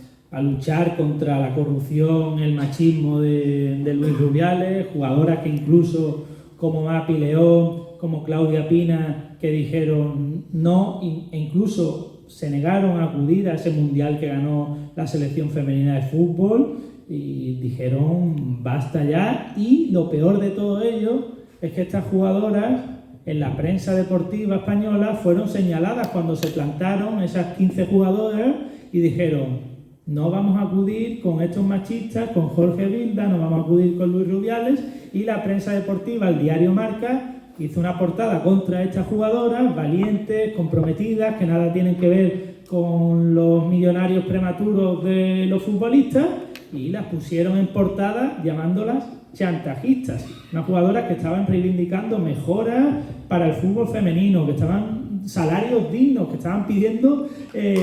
luchar contra la corrupción, el machismo de Luis Rubiales, jugadoras que incluso como Mapi León, como Claudia Pina, que dijeron no e incluso se negaron a acudir a ese mundial que ganó la selección femenina de fútbol y dijeron basta ya. Y lo peor de todo ello es que estas jugadoras en la prensa deportiva española fueron señaladas cuando se plantaron esas 15 jugadoras y dijeron no vamos a acudir con estos machistas, con Jorge Vilda, no vamos a acudir con Luis Rubiales. Y la prensa deportiva, el diario Marca, hizo una portada contra estas jugadoras, valientes, comprometidas, que nada tienen que ver con los millonarios prematuros de los futbolistas, y las pusieron en portada llamándolas chantajistas. Unas jugadoras que estaban reivindicando mejoras para el fútbol femenino, que estaban salarios dignos, que estaban pidiendo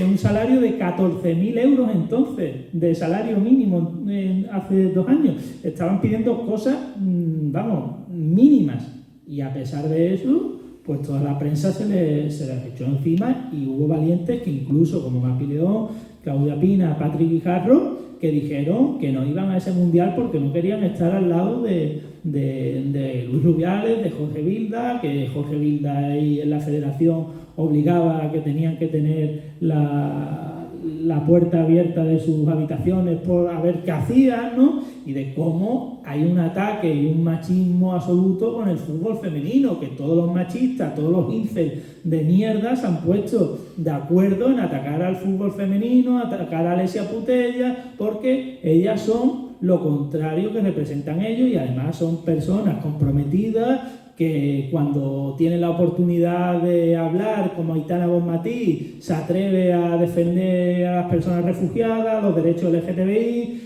un salario de 14.000 euros entonces, de salario mínimo hace 2 años. Estaban pidiendo cosas, mínimas. Y a pesar de eso, pues toda la prensa se les echó encima, y hubo valientes que incluso, como Mapi León, Claudia Pina, Patrick Guijarro, que dijeron que no iban a ese mundial porque no querían estar al lado de Luis Rubiales, de Jorge Vilda, que Jorge Vilda ahí en la federación obligaba a que tenían que tener la puerta abierta de sus habitaciones por a ver qué hacían, ¿no? Y de cómo hay un ataque y un machismo absoluto con el fútbol femenino, que todos los machistas, todos los incels de mierda se han puesto de acuerdo en atacar al fútbol femenino, atacar a Alessia Putellas, porque ellas son lo contrario que representan ellos, y además son personas comprometidas que cuando tienen la oportunidad de hablar, como Aitana Bonmatí, se atreve a defender a las personas refugiadas, los derechos LGTBI,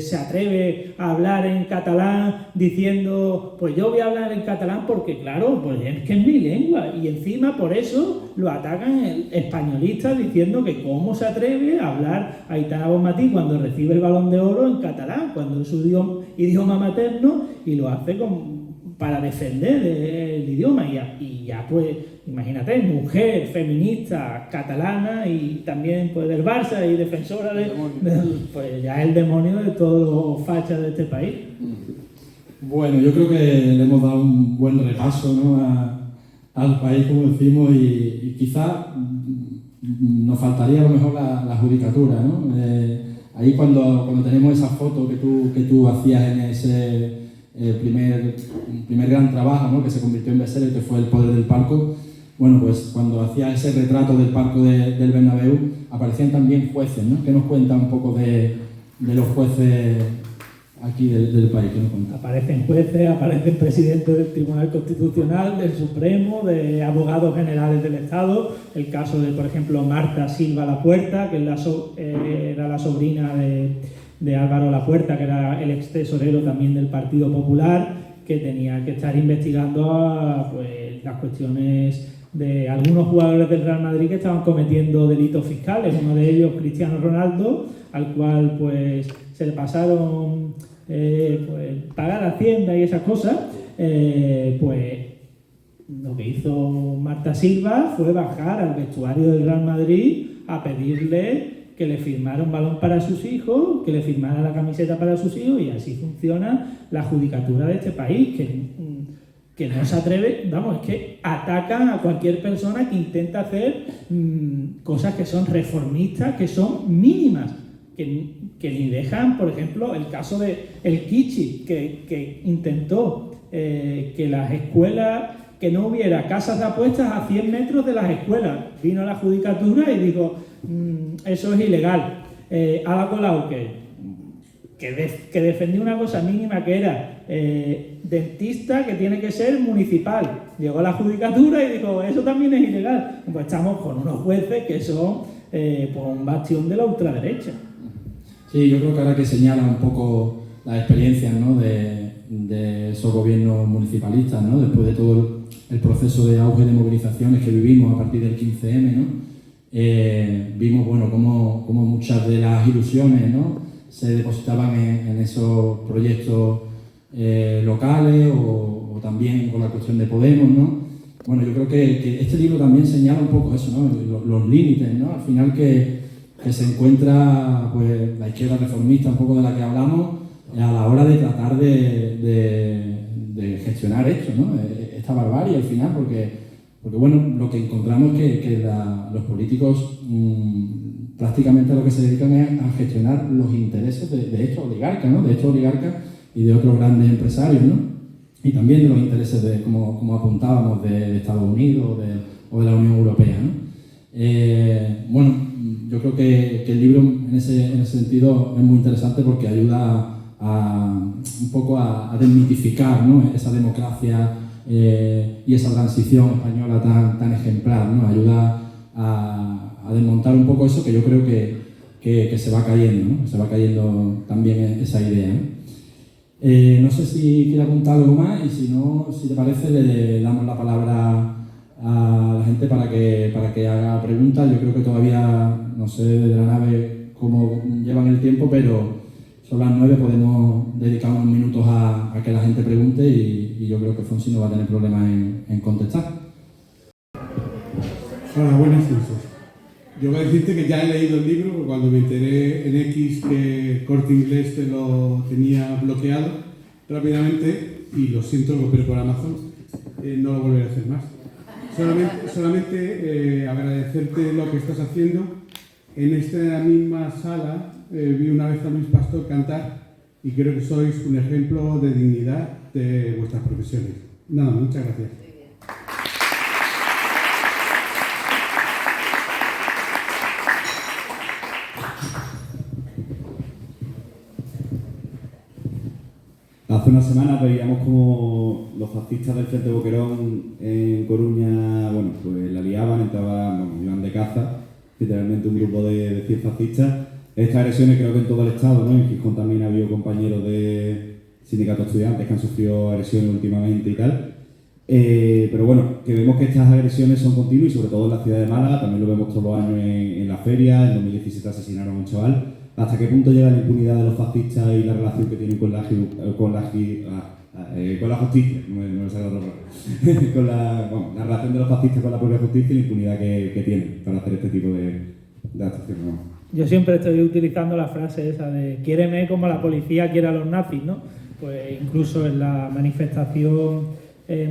se atreve a hablar en catalán diciendo, pues yo voy a hablar en catalán porque claro, pues es que es mi lengua, y encima por eso lo atacan españolistas diciendo que cómo se atreve a hablar Aitana Bonmatí cuando recibe el Balón de Oro en catalán, cuando es su idioma materno, y lo hace para defender el idioma. Y ya pues, imagínate, mujer, feminista, catalana, y también pues del Barça y defensora pues ya es el demonio de todos los fachas de este país. Bueno, yo creo que le hemos dado un buen repaso, ¿no?, al país, como decimos, y quizá nos faltaría a lo mejor la judicatura, ¿no? Ahí cuando tenemos esa foto que tú hacías en ese primer gran trabajo, ¿no?, que se convirtió en bestseller, que fue El poder del palco. Bueno, pues cuando hacía ese retrato del palco del Bernabéu, aparecían también jueces, ¿no? Que nos cuenta un poco de de los jueces aquí del país, que nos cuenta. Aparecen jueces, aparecen presidentes del Tribunal Constitucional, del Supremo, de abogados generales del Estado. El caso de, por ejemplo, Marta Silva Lapuerta, que era la sobrina de Álvaro Lapuerta, que era el ex tesorero también del Partido Popular, que tenía que estar investigando pues, las cuestiones de algunos jugadores del Real Madrid que estaban cometiendo delitos fiscales. Uno de ellos, Cristiano Ronaldo, al cual pues se le pasaron pues, pagar Hacienda y esas cosas. Pues lo que hizo Marta Silva fue bajar al vestuario del Real Madrid a pedirle que le firmara un balón para sus hijos, que le firmara la camiseta para sus hijos, y así funciona la judicatura de este país, que no se atreve, vamos, es que atacan a cualquier persona que intenta hacer cosas que son reformistas, que son mínimas, que ni dejan, por ejemplo, el caso de el Kichi, que intentó que las escuelas, que no hubiera casas de apuestas a 100 metros de las escuelas. Vino la judicatura y dijo, eso es ilegal. Ada Colau, que defendió una cosa mínima, que era dentista, que tiene que ser municipal. Llegó la judicatura y dijo, eso también es ilegal. Pues estamos con unos jueces que son pues un bastión de la ultraderecha. Sí, yo creo que ahora que señala un poco las experiencias, ¿no?, de esos gobiernos municipalistas, ¿no?, después de todo el proceso de auge de movilizaciones que vivimos a partir del 15M, ¿no?, vimos, bueno, cómo muchas de las ilusiones, ¿no?, se depositaban en esos proyectos locales o también con la cuestión de Podemos, ¿no? Bueno, yo creo que este libro también señala un poco eso, ¿no?, los límites, ¿no?, al final que se encuentra pues la izquierda reformista, un poco de la que hablamos, a la hora de tratar de gestionar esto, ¿no?, esta barbarie al final, porque bueno, lo que encontramos es que los políticos prácticamente a lo que se dedican es a gestionar los intereses de estos oligarcas, ¿no?, de estos oligarcas y de otros grandes empresarios, ¿no?, y también de los intereses de, como apuntábamos, de Estados Unidos o de la Unión Europea, ¿no? Bueno, yo creo que el libro en ese sentido es muy interesante porque ayuda un poco a desmitificar, ¿no?, esa democracia y esa transición española tan ejemplar, ¿no? Ayuda a desmontar un poco eso que yo creo que se va cayendo, ¿no?, se va cayendo también esa idea, ¿no? No sé si quiere apuntar algo más, y si no, si te parece, le damos la palabra a la gente para que haga preguntas. Yo creo que todavía, no sé de la nave cómo llevan el tiempo, pero son las 9, podemos dedicar unos minutos a que la gente pregunte y yo creo que Fonsi no va a tener problemas en contestar. Hola, buenas noches. Yo voy a decirte que ya he leído el libro, porque cuando me enteré en X que Corte Inglés te lo tenía bloqueado rápidamente, y lo siento, lo compré por Amazon, no lo volveré a hacer más. Solamente agradecerte lo que estás haciendo. En esta misma sala vi una vez a Luis Pastor cantar y creo que sois un ejemplo de dignidad de vuestras profesiones. Nada, muchas gracias. Hace unas semanas veíamos como los fascistas del Frente Boquerón en Coruña, bueno, pues la liaban, iban de caza, literalmente un grupo de 100 fascistas. Estas agresiones creo que en todo el estado, ¿no? En Gijón también ha habido compañeros de sindicatos estudiantes que han sufrido agresiones últimamente y tal. Pero bueno, que vemos que estas agresiones son continuas y sobre todo en la ciudad de Málaga, también lo vemos todos los años en la feria. En 2017 asesinaron a un chaval. ¿Hasta qué punto llega la impunidad de los fascistas y la relación que tienen con la justicia? No me sale otra palabra. La relación de los fascistas con la propia justicia y la impunidad que tienen para hacer este tipo de actuaciones, ¿no? Yo siempre estoy utilizando la frase esa de quiéreme como la policía quiere a los nazis, ¿no? Pues incluso en la manifestación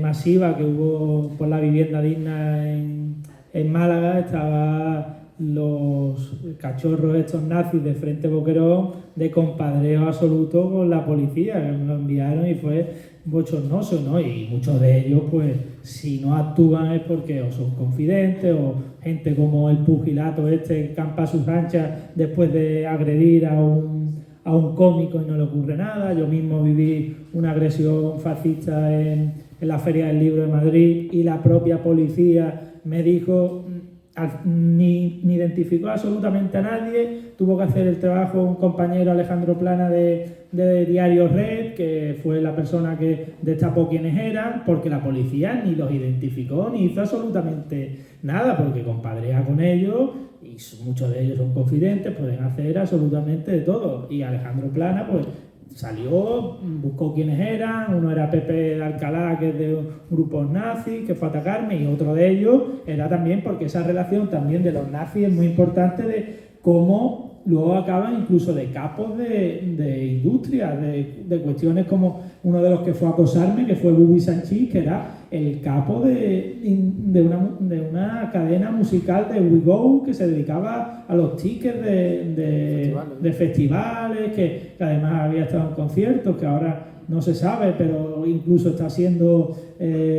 masiva que hubo por la vivienda digna en Málaga, estaban los cachorros estos nazis de Frente Boquerón de compadreo absoluto con la policía, que me lo enviaron y fue bochornoso, ¿no? Y muchos de ellos, pues, si no actúan es porque o son confidentes o gente como el pugilato este campa a sus anchas después de agredir a a un cómico y no le ocurre nada. Yo mismo viví una agresión fascista en la Feria del Libro de Madrid y la propia policía me dijo, ni identificó absolutamente a nadie, tuvo que hacer el trabajo un compañero, Alejandro Plana, de Diario Red, que fue la persona que destapó quiénes eran, porque la policía ni los identificó ni hizo absolutamente nada, porque compadrea con ellos y muchos de ellos son confidentes, pueden hacer absolutamente de todo. Y Alejandro Plana pues salió, buscó quiénes eran, uno era Pepe de Alcalá, que es de grupos nazis, que fue a atacarme, y otro de ellos era también porque esa relación también de los nazis es muy importante, de cómo luego acaban incluso de capos de industria, de cuestiones como uno de los que fue a acosarme, que fue Bubi Sanchís, que era el capo de una cadena musical de We Go, que se dedicaba a los tickets de festivales, que además había estado en conciertos, que ahora no se sabe, pero incluso está siendo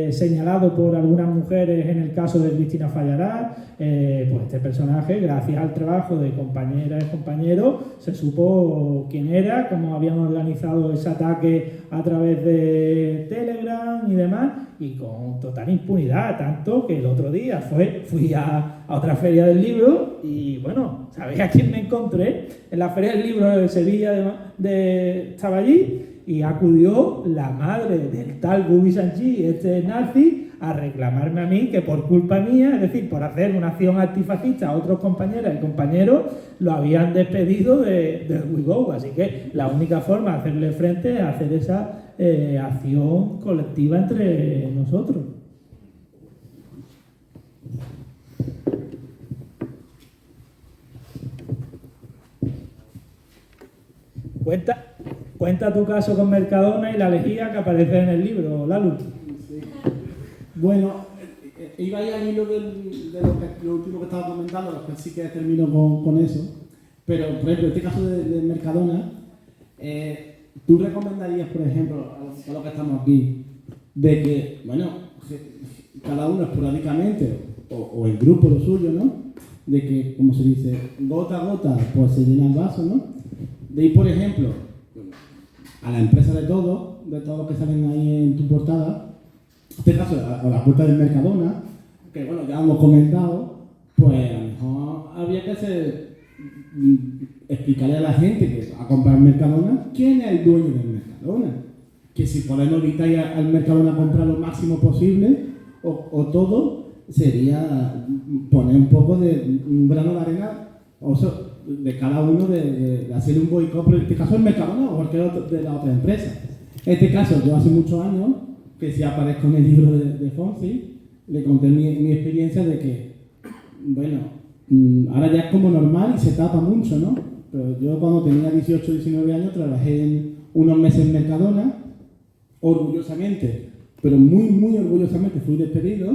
señalado por algunas mujeres en el caso de Cristina Fallará. Pues este personaje, gracias al trabajo de compañeras y compañeros, se supo quién era, cómo habían organizado ese ataque a través de Telegram y demás, y con total impunidad, tanto que el otro día fui a otra feria del libro y bueno, ¿sabéis a quién me encontré? En la feria del libro de Sevilla estaba allí, y acudió la madre del tal Bubi Sanchís, este nazi, a reclamarme a mí que por culpa mía, es decir, por hacer una acción antifascista a otros compañeras y compañeros, lo habían despedido de We Go. Así que la única forma de hacerle frente es hacer esa acción colectiva entre nosotros. Cuenta tu caso con Mercadona y la lejía que aparece en el libro, Lalu. Sí. Bueno, iba ya al hilo de lo último que estaba comentando, después sí que termino con eso. Pero, por ejemplo, en este caso de Mercadona, ¿tú recomendarías, por ejemplo, a los que estamos aquí, de que, bueno, cada uno esporádicamente, o el grupo lo suyo, ¿no? De que, como se dice, gota a gota, pues se llena el vaso, ¿no? De ir, por ejemplo, a la empresa de todos los que salen ahí en tu portada, en este caso a la puerta del Mercadona, que bueno, ya hemos comentado, pues a lo mejor había que explicarle a la gente que va a comprar Mercadona quién es el dueño del Mercadona, que si podemos evitar ir al Mercadona a comprar lo máximo posible, o todo, sería poner un poco de un grano de arena, o sea, de cada uno de hacer un boicot, pero en este caso el Mercadona o cualquier otro de la otra empresa. En este caso, yo hace muchos años, que si aparezco en el libro de Fonsi, le conté mi experiencia de que, bueno, ahora ya es como normal y se tapa mucho, ¿no? Pero yo cuando tenía 18 o 19 años trabajé unos meses en Mercadona, orgullosamente, pero muy, muy orgullosamente fui despedido,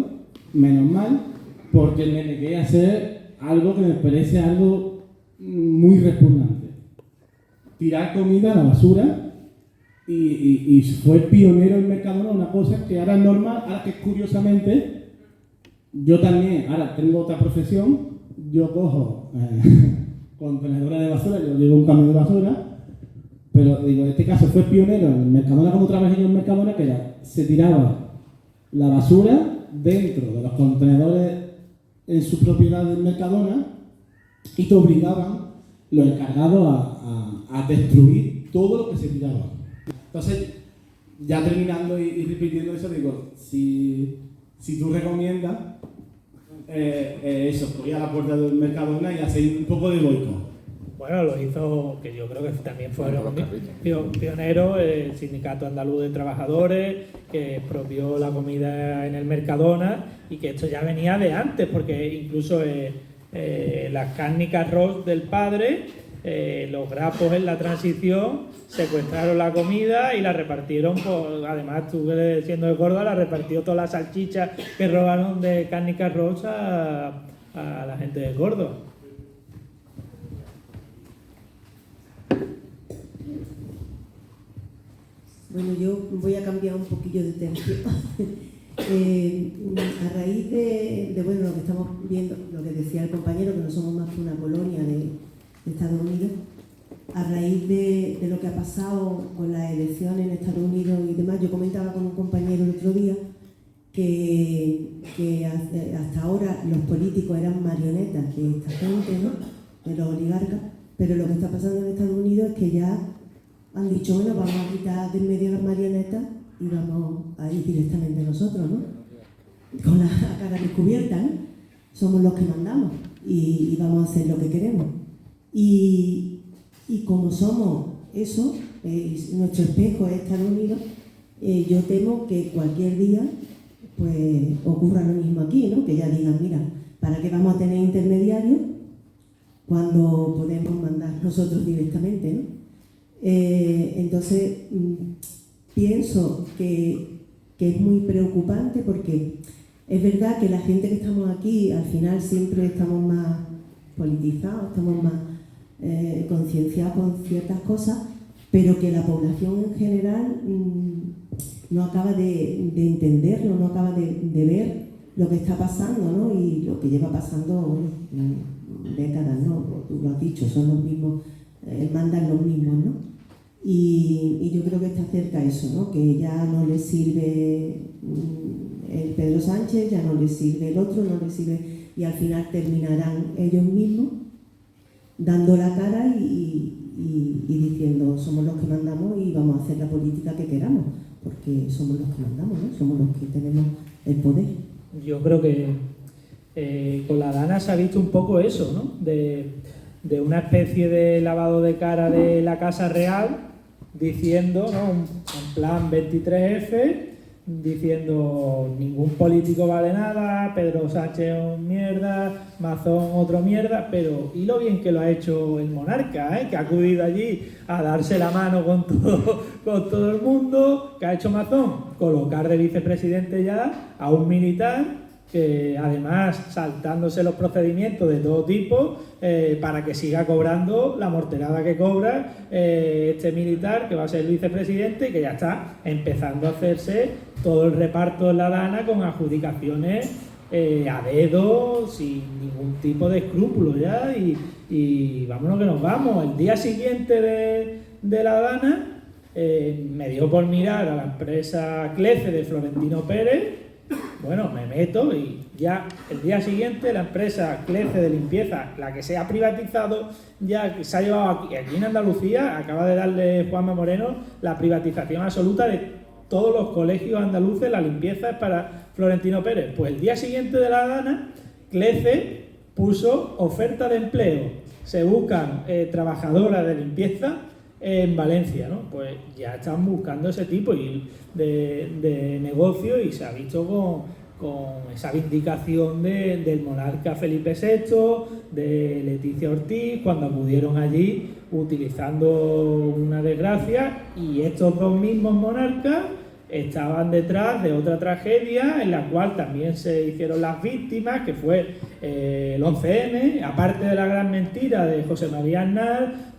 menos mal, porque me negué a hacer algo que me parece algo muy repugnante. Tirar comida a la basura y fue pionero en Mercadona, una cosa que ahora es normal, ahora que curiosamente yo también, ahora tengo otra profesión, yo cojo contenedores de basura, yo llevo un camión de basura, pero digo, en este caso fue pionero en Mercadona, como trabajé yo en Mercadona, que era, se tiraba la basura dentro de los contenedores en su propiedad del Mercadona, y te obligaban los encargados a destruir todo lo que se tiraba. Entonces, ya terminando y repitiendo eso, digo, si tú recomiendas eso, ir a la puerta del Mercadona y hacer un poco de boicot. Bueno, lo hizo, que yo creo que también fueron pioneros, el Sindicato Andaluz de Trabajadores, que expropió la comida en el Mercadona, y que esto ya venía de antes, porque incluso las cárnicas Ross del padre, los grapos en la transición, secuestraron la comida y la repartieron, además tú siendo de Córdoba, la repartió todas las salchichas que robaron de cárnicas Ross a la gente de Córdoba. Bueno, yo voy a cambiar un poquillo de tercio. A raíz de bueno, lo que estamos viendo, lo que decía el compañero, que no somos más que una colonia de Estados Unidos, a raíz de lo que ha pasado con las elecciones en Estados Unidos y demás, yo comentaba con un compañero el otro día que hasta ahora los políticos eran marionetas de esta gente, ¿no?, de los oligarcas, pero lo que está pasando en Estados Unidos es que ya han dicho, bueno, vamos a quitar de en medio las marionetas y vamos a ir directamente nosotros, ¿no?, con la cara descubierta, ¿no? Somos los que mandamos y vamos a hacer lo que queremos. Y como somos eso, nuestro espejo es Estados Unidos, yo temo que cualquier día pues ocurra lo mismo aquí, ¿no? Que ya digan, mira, ¿para qué vamos a tener intermediarios cuando podemos mandar nosotros directamente, ¿no? Entonces, pienso que es muy preocupante porque es verdad que la gente que estamos aquí al final siempre estamos más politizados, estamos más concienciados con ciertas cosas, pero que la población en general no acaba de entenderlo, no acaba de ver lo que está pasando, ¿no? Y lo que lleva pasando décadas, ¿no? Tú lo has dicho, son los mismos, mandan los mismos, ¿no? Y yo creo que está cerca eso, ¿no? Que ya no les sirve el Pedro Sánchez, ya no les sirve el otro, no les sirve, y al final terminarán ellos mismos dando la cara y diciendo somos los que mandamos y vamos a hacer la política que queramos, porque somos los que mandamos, ¿no? Somos los que tenemos el poder. Yo creo que con la Dana se ha visto un poco eso, ¿no? De una especie de lavado de cara de la Casa Real, diciendo, ¿no?, en plan 23F, diciendo ningún político vale nada, Pedro Sánchez es un mierda, Mazón otro mierda, pero y lo bien que lo ha hecho el monarca, que ha acudido allí a darse la mano con todo el mundo. ¿Qué ha hecho Mazón? Colocar de vicepresidente ya a un militar que además saltándose los procedimientos de todo tipo para que siga cobrando la morterada que cobra este militar que va a ser vicepresidente y que ya está empezando a hacerse todo el reparto en la Dana con adjudicaciones a dedo, sin ningún tipo de escrúpulo ya, y vámonos que nos vamos. El día siguiente de la Dana me dio por mirar a la empresa Clece de Florentino Pérez. Bueno, me meto y ya el día siguiente la empresa Clece de limpieza, la que se ha privatizado, ya se ha llevado aquí en Andalucía, acaba de darle Juanma Moreno la privatización absoluta de todos los colegios andaluces, la limpieza es para Florentino Pérez. Pues el día siguiente de la Dana, Clece puso oferta de empleo, se buscan trabajadoras de limpieza en Valencia, ¿no? Pues ya están buscando ese tipo de negocio y se ha visto con esa vindicación del monarca Felipe VI, de Leticia Ortiz, cuando acudieron allí utilizando una desgracia, y estos dos mismos monarcas estaban detrás de otra tragedia en la cual también se hicieron las víctimas, que fue el 11M, aparte de la gran mentira de José María Aznar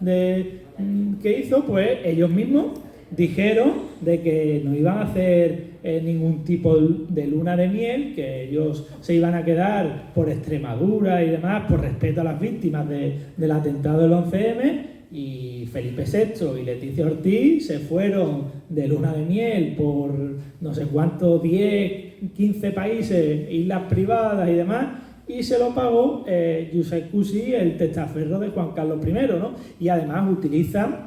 que hizo, pues ellos mismos dijeron de que no iban a hacer ningún tipo de luna de miel, que ellos se iban a quedar por Extremadura y demás, por respeto a las víctimas del atentado del 11M, y Felipe VI y Leticia Ortiz se fueron de luna de miel por no sé cuántos, 10, 15 países, islas privadas y demás, y se lo pagó Josep Cusi, el testaferro de Juan Carlos I, ¿no? Y además utilizan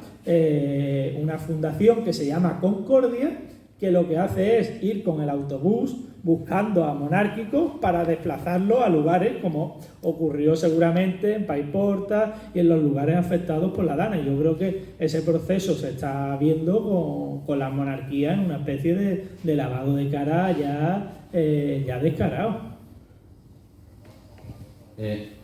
una fundación que se llama Concordia, que lo que hace es ir con el autobús buscando a monárquicos para desplazarlos a lugares como ocurrió seguramente en Paiporta y en los lugares afectados por la Dana. Y yo creo que ese proceso se está viendo con la monarquía en una especie de lavado de cara ya descarado.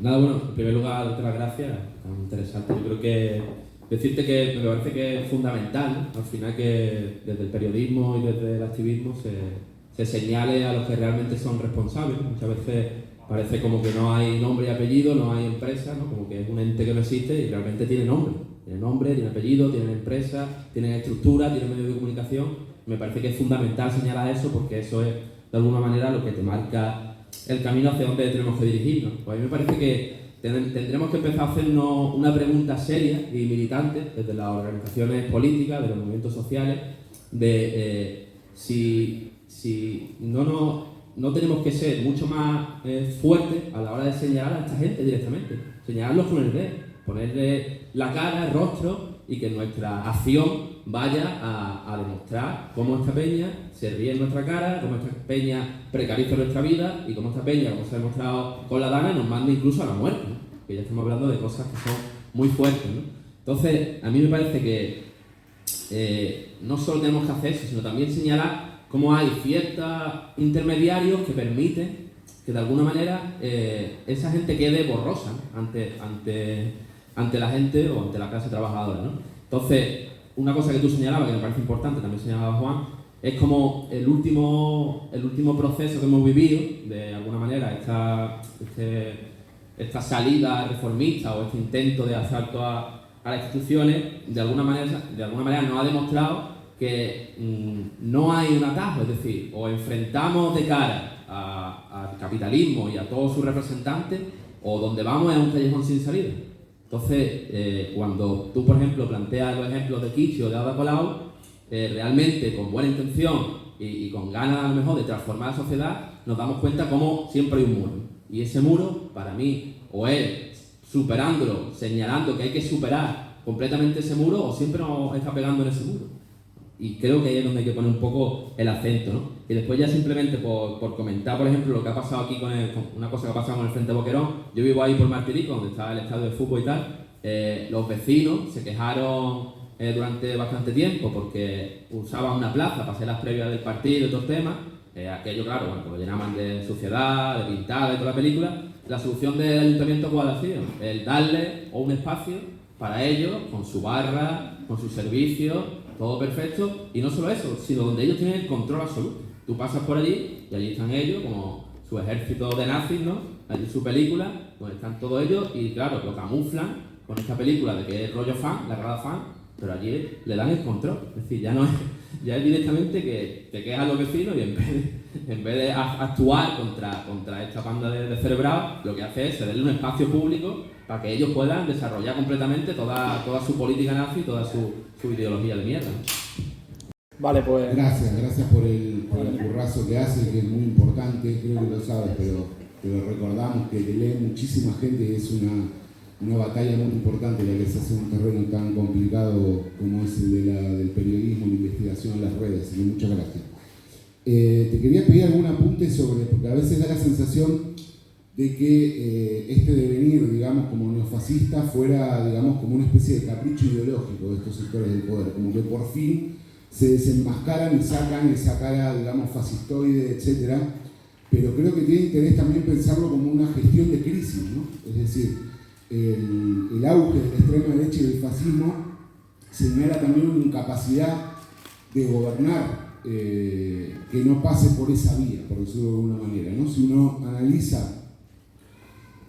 Nada, bueno, en primer lugar, darte las gracias, muy interesante. Yo creo que decirte que me parece que es fundamental, al final, que desde el periodismo y desde el activismo se señale a los que realmente son responsables. Muchas veces parece como que no hay nombre y apellido, no hay empresa, ¿no? Como que es un ente que no existe y realmente tiene nombre, tiene apellido, tiene empresa, tiene estructura, tiene medio de comunicación. Me parece que es fundamental señalar eso, porque eso es de alguna manera lo que te marca el camino hacia donde tenemos que dirigirnos. Pues a mí me parece que tendremos que empezar a hacernos una pregunta seria y militante desde las organizaciones políticas, de los movimientos sociales, de si no tenemos que ser mucho más fuertes a la hora de señalar a esta gente directamente, señalarlos con el dedo, ponerle la cara, el rostro y que nuestra acción vaya a demostrar cómo esta peña se ríe en nuestra cara, cómo esta peña precariza nuestra vida y cómo esta peña, como se ha demostrado con la Dana, nos manda incluso a la muerte, ¿no? Que ya estamos hablando de cosas que son muy fuertes, ¿no? Entonces, a mí me parece que no solo tenemos que hacer eso, sino también señalar cómo hay ciertos intermediarios que permiten que de alguna manera esa gente quede borrosa, ¿no? ante la gente o ante la clase trabajadora, ¿no? Entonces, una cosa que tú señalabas, que me parece importante, también señalaba Juan, es como el último proceso que hemos vivido, de alguna manera, esta salida reformista o este intento de asalto a las instituciones, de alguna manera nos ha demostrado que no hay un atajo, es decir, o enfrentamos de cara al capitalismo y a todos sus representantes, o donde vamos es un callejón sin salida. Entonces, cuando tú, por ejemplo, planteas los ejemplos de Kishi o de Ada Colau, realmente con buena intención y con ganas a lo mejor de transformar la sociedad, nos damos cuenta cómo siempre hay un muro. Y ese muro, para mí, o es superándolo, señalando que hay que superar completamente ese muro, o siempre nos está pegando en ese muro. Y creo que ahí es donde hay que poner un poco el acento, ¿no? Y después ya simplemente por comentar, por ejemplo, lo que ha pasado aquí con una cosa que ha pasado con el Frente Boquerón. Yo vivo ahí por Martirico, donde está el estadio de fútbol y tal. Los vecinos se quejaron durante bastante tiempo porque usaban una plaza para hacer las previas del partido y otros temas. Aquello, claro, bueno, pues lo llenaban de suciedad, de pintada y toda la película. La solución del ayuntamiento, ¿cuál ha sido? El darle un espacio para ellos, con su barra, con sus servicios, todo perfecto, y no solo eso, sino donde ellos tienen el control absoluto. Tú pasas por allí y allí están ellos, como su ejército de nazis, ¿no? Allí su película, donde están todos ellos, y claro, lo camuflan con esta película de que es rollo fan, la grada fan, pero allí le dan el control. Es decir, ya es directamente que te quejas a los vecinos y en vez de actuar contra esta banda de descerebrados, lo que hace es cederle un espacio público para que ellos puedan desarrollar completamente toda su política nazi, toda su ideología de mierda. Vale, pues... Gracias por el currazo que hace, que es muy importante, creo que lo sabes, pero recordamos que te lee muchísima gente y es una batalla muy importante la que se hace en un terreno tan complicado como es el del periodismo y la investigación en las redes. Y muchas gracias. Te quería pedir algún apunte porque a veces da la sensación de que este devenir, digamos, como neofascista fuera, digamos, como una especie de capricho ideológico de estos sectores del poder, como que por fin se desenmascaran y sacan esa cara, digamos, fascistoide, etc. Pero creo que tiene interés también pensarlo como una gestión de crisis, ¿no? Es decir, el auge de la extrema derecha y del fascismo señala también una incapacidad de gobernar que no pase por esa vía, por decirlo de alguna manera, ¿no? Si uno analiza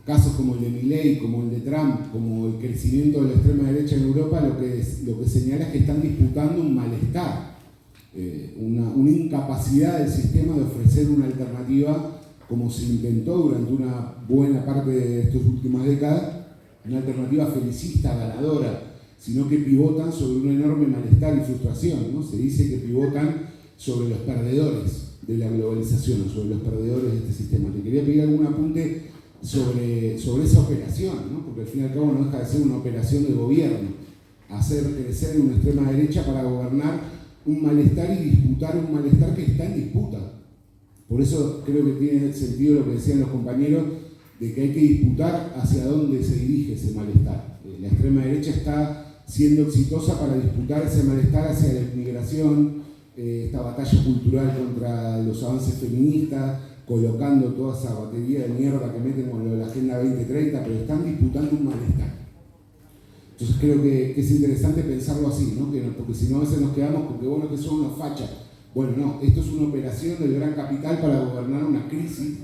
casos como el de Milei, como el de Trump, como el crecimiento de la extrema derecha en Europa, lo que señala es que están disputando un malestar, una incapacidad del sistema de ofrecer una alternativa, como se intentó durante una buena parte de estas últimas décadas, una alternativa felicista, ganadora, sino que pivotan sobre un enorme malestar y frustración, ¿no? Se dice que pivotan sobre los perdedores de la globalización, sobre los perdedores de este sistema. Te quería pedir algún apunte sobre esa operación, ¿no? Porque al fin y al cabo no deja de ser una operación de gobierno, hacer crecer una extrema derecha para gobernar un malestar y disputar un malestar que está en disputa. Por eso creo que tiene sentido lo que decían los compañeros, de que hay que disputar hacia dónde se dirige ese malestar. La extrema derecha está siendo exitosa para disputar ese malestar hacia la inmigración, esta batalla cultural contra los avances feministas, colocando toda esa batería de mierda que meten con lo de la Agenda 2030, pero están disputando un malestar. Entonces creo que es interesante pensarlo así, ¿no? Porque si no a veces nos quedamos con que bueno, que son unos fachas. Bueno, no, esto es una operación del gran capital para gobernar una crisis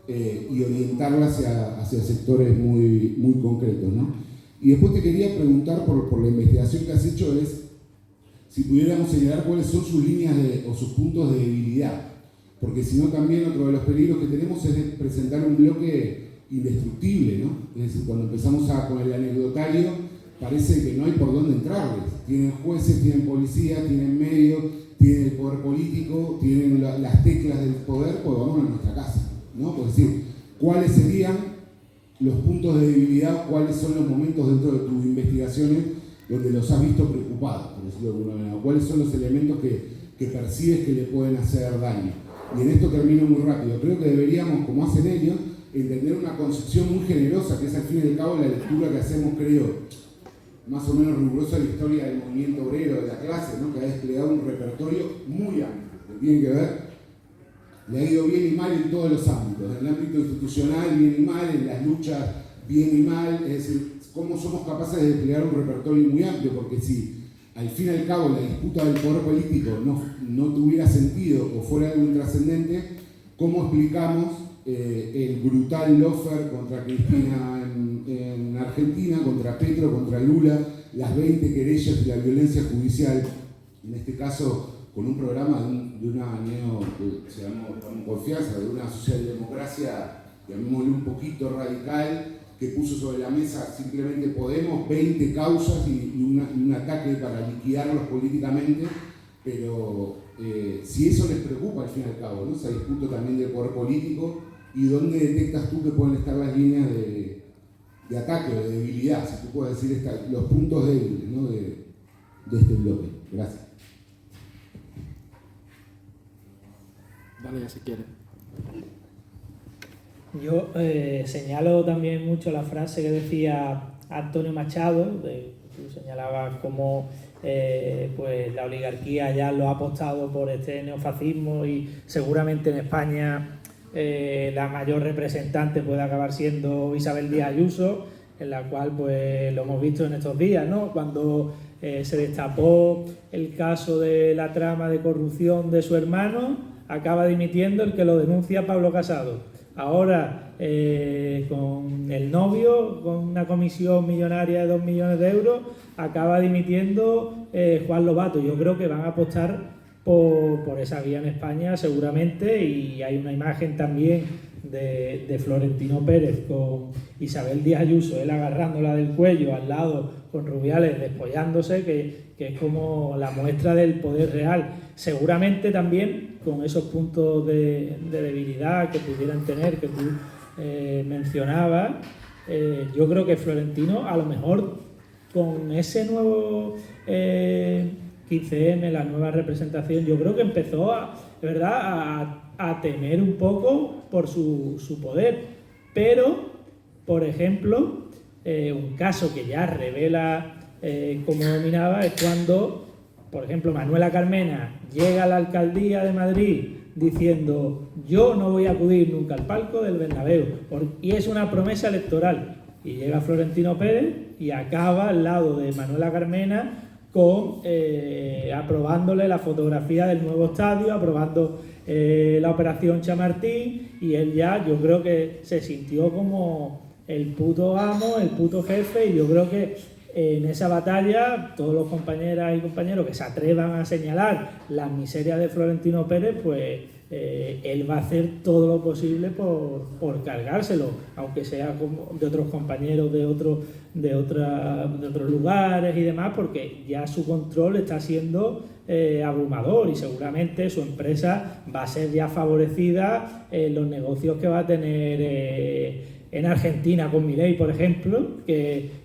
y orientarla hacia sectores muy, muy concretos, ¿no? Y después te quería preguntar por la investigación que has hecho, es si pudiéramos señalar cuáles son sus líneas o sus puntos de debilidad. Porque si no, también otro de los peligros que tenemos es presentar un bloque indestructible, ¿no? Es decir, cuando empezamos con el anecdotario, parece que no hay por dónde entrarles. Tienen jueces, tienen policía, tienen medios, tienen el poder político, tienen las teclas del poder, pues vamos a nuestra casa, ¿no? Pues decir, ¿cuáles serían los puntos de debilidad, cuáles son los momentos dentro de tus investigaciones donde los has visto preocupados, por decirlo de alguna manera? ¿Cuáles son los elementos que percibes que le pueden hacer daño? Y en esto termino muy rápido. Creo que deberíamos, como hacen ellos, entender una concepción muy generosa, que es al fin y al cabo la lectura que hacemos, creo, más o menos rigurosa de la historia del movimiento obrero, de la clase, ¿no? Que ha desplegado un repertorio muy amplio, que tiene que ver, le ha ido bien y mal en todos los ámbitos, en el ámbito institucional bien y mal, en las luchas bien y mal, es decir, cómo somos capaces de desplegar un repertorio muy amplio, porque si al fin y al cabo la disputa del poder político no tuviera sentido o fuera algo intrascendente, ¿cómo explicamos el brutal lawfare contra Cristina en Argentina, contra Petro, contra Lula, las 20 querellas y la violencia judicial, en este caso con un programa de una se llama con confianza, de una socialdemocracia, llamémosle un poquito radical, que puso sobre la mesa simplemente Podemos 20 causas y un ataque para liquidarlos políticamente, pero si eso les preocupa al fin y al cabo, ¿no? Se disputa también del poder político y dónde detectas tú que pueden estar las líneas de ataque o de debilidad, si tú puedes decir los puntos débiles, ¿no? de este bloque. Gracias. Dale, si quieres. Yo señalo también mucho la frase que decía Antonio Machado, tú señalabas cómo pues la oligarquía ya lo ha apostado por este neofascismo y seguramente en España la mayor representante puede acabar siendo Isabel Díaz Ayuso, en la cual pues lo hemos visto en estos días, ¿no? Cuando se destapó el caso de la trama de corrupción de su hermano, acaba dimitiendo el que lo denuncia, Pablo Casado. Ahora, con el novio, con una comisión millonaria de 2 millones de euros, acaba dimitiendo Juan Lobato. Yo creo que van a apostar por esa vía en España seguramente, y hay una imagen también de Florentino Pérez con Isabel Díaz Ayuso, él agarrándola del cuello al lado con Rubiales despollándose, que es como la muestra del poder real. Seguramente también con esos puntos de debilidad que pudieran tener, que tú mencionabas, yo creo que Florentino a lo mejor con ese nuevo 15M, la nueva representación, yo creo que empezó a temer un poco por su poder. Pero, por ejemplo, un caso que ya revela cómo dominaba es cuando, por ejemplo, Manuela Carmena llega a la alcaldía de Madrid diciendo: yo no voy a acudir nunca al palco del Bernabéu, y es una promesa electoral. Y llega Florentino Pérez y acaba al lado de Manuela Carmena con aprobándole la fotografía del nuevo estadio, aprobando la operación Chamartín, y él ya, yo creo que se sintió como el puto amo, el puto jefe, y yo creo que en esa batalla todos los compañeras y compañeros que se atrevan a señalar las miserias de Florentino Pérez, pues él va a hacer todo lo posible por cargárselo, aunque sea como de otros compañeros de otros lugares y demás, porque ya su control está siendo abrumador, y seguramente su empresa va a ser ya favorecida en los negocios que va a tener en Argentina con Milei, por ejemplo, que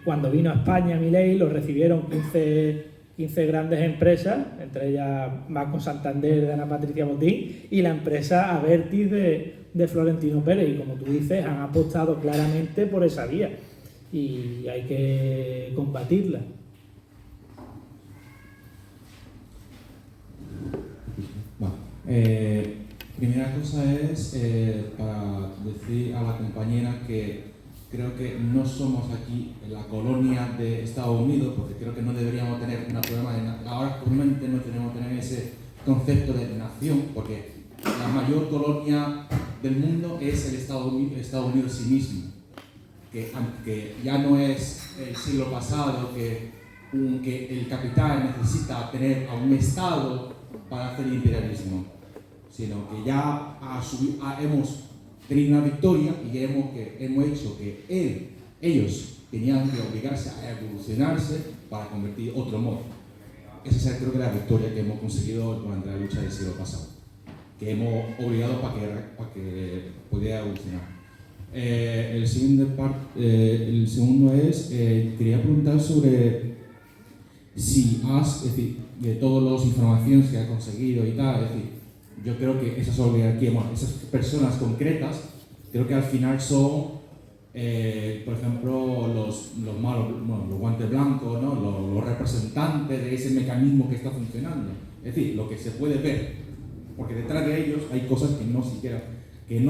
cuando vino a España Milei lo recibieron 15 grandes empresas, entre ellas Banco Santander de Ana Patricia Botín y la empresa Abertis de Florentino Pérez, y como tú dices, han apostado claramente por esa vía y hay que combatirla. Primera cosa es para decir a la compañera que creo que no somos aquí en la colonia de Estados Unidos, porque creo que no deberíamos tener un problema ahora actualmente no tenemos que tener ese concepto de nación, porque la mayor colonia del mundo es el Estados Unidos sí mismo, que ya no es el siglo pasado que el capital necesita tener a un Estado para hacer imperialismo, sino que ya hemos tenido una victoria y hemos hecho que ellos tenían que obligarse a evolucionarse para convertir otro modo. Esa es creo que la victoria que hemos conseguido durante la lucha del siglo pasado, que hemos obligado para que pudiera evolucionar. El segundo es, quería preguntar sobre si es decir, de todas las informaciones que has conseguido y tal, es decir, yo creo que esas oligarquías, esas personas concretas, creo que al final son, por ejemplo, los malos, los guantes blancos, ¿no? Los representantes de ese mecanismo que está funcionando. Es decir, lo que se puede ver, porque detrás de ellos hay cosas que no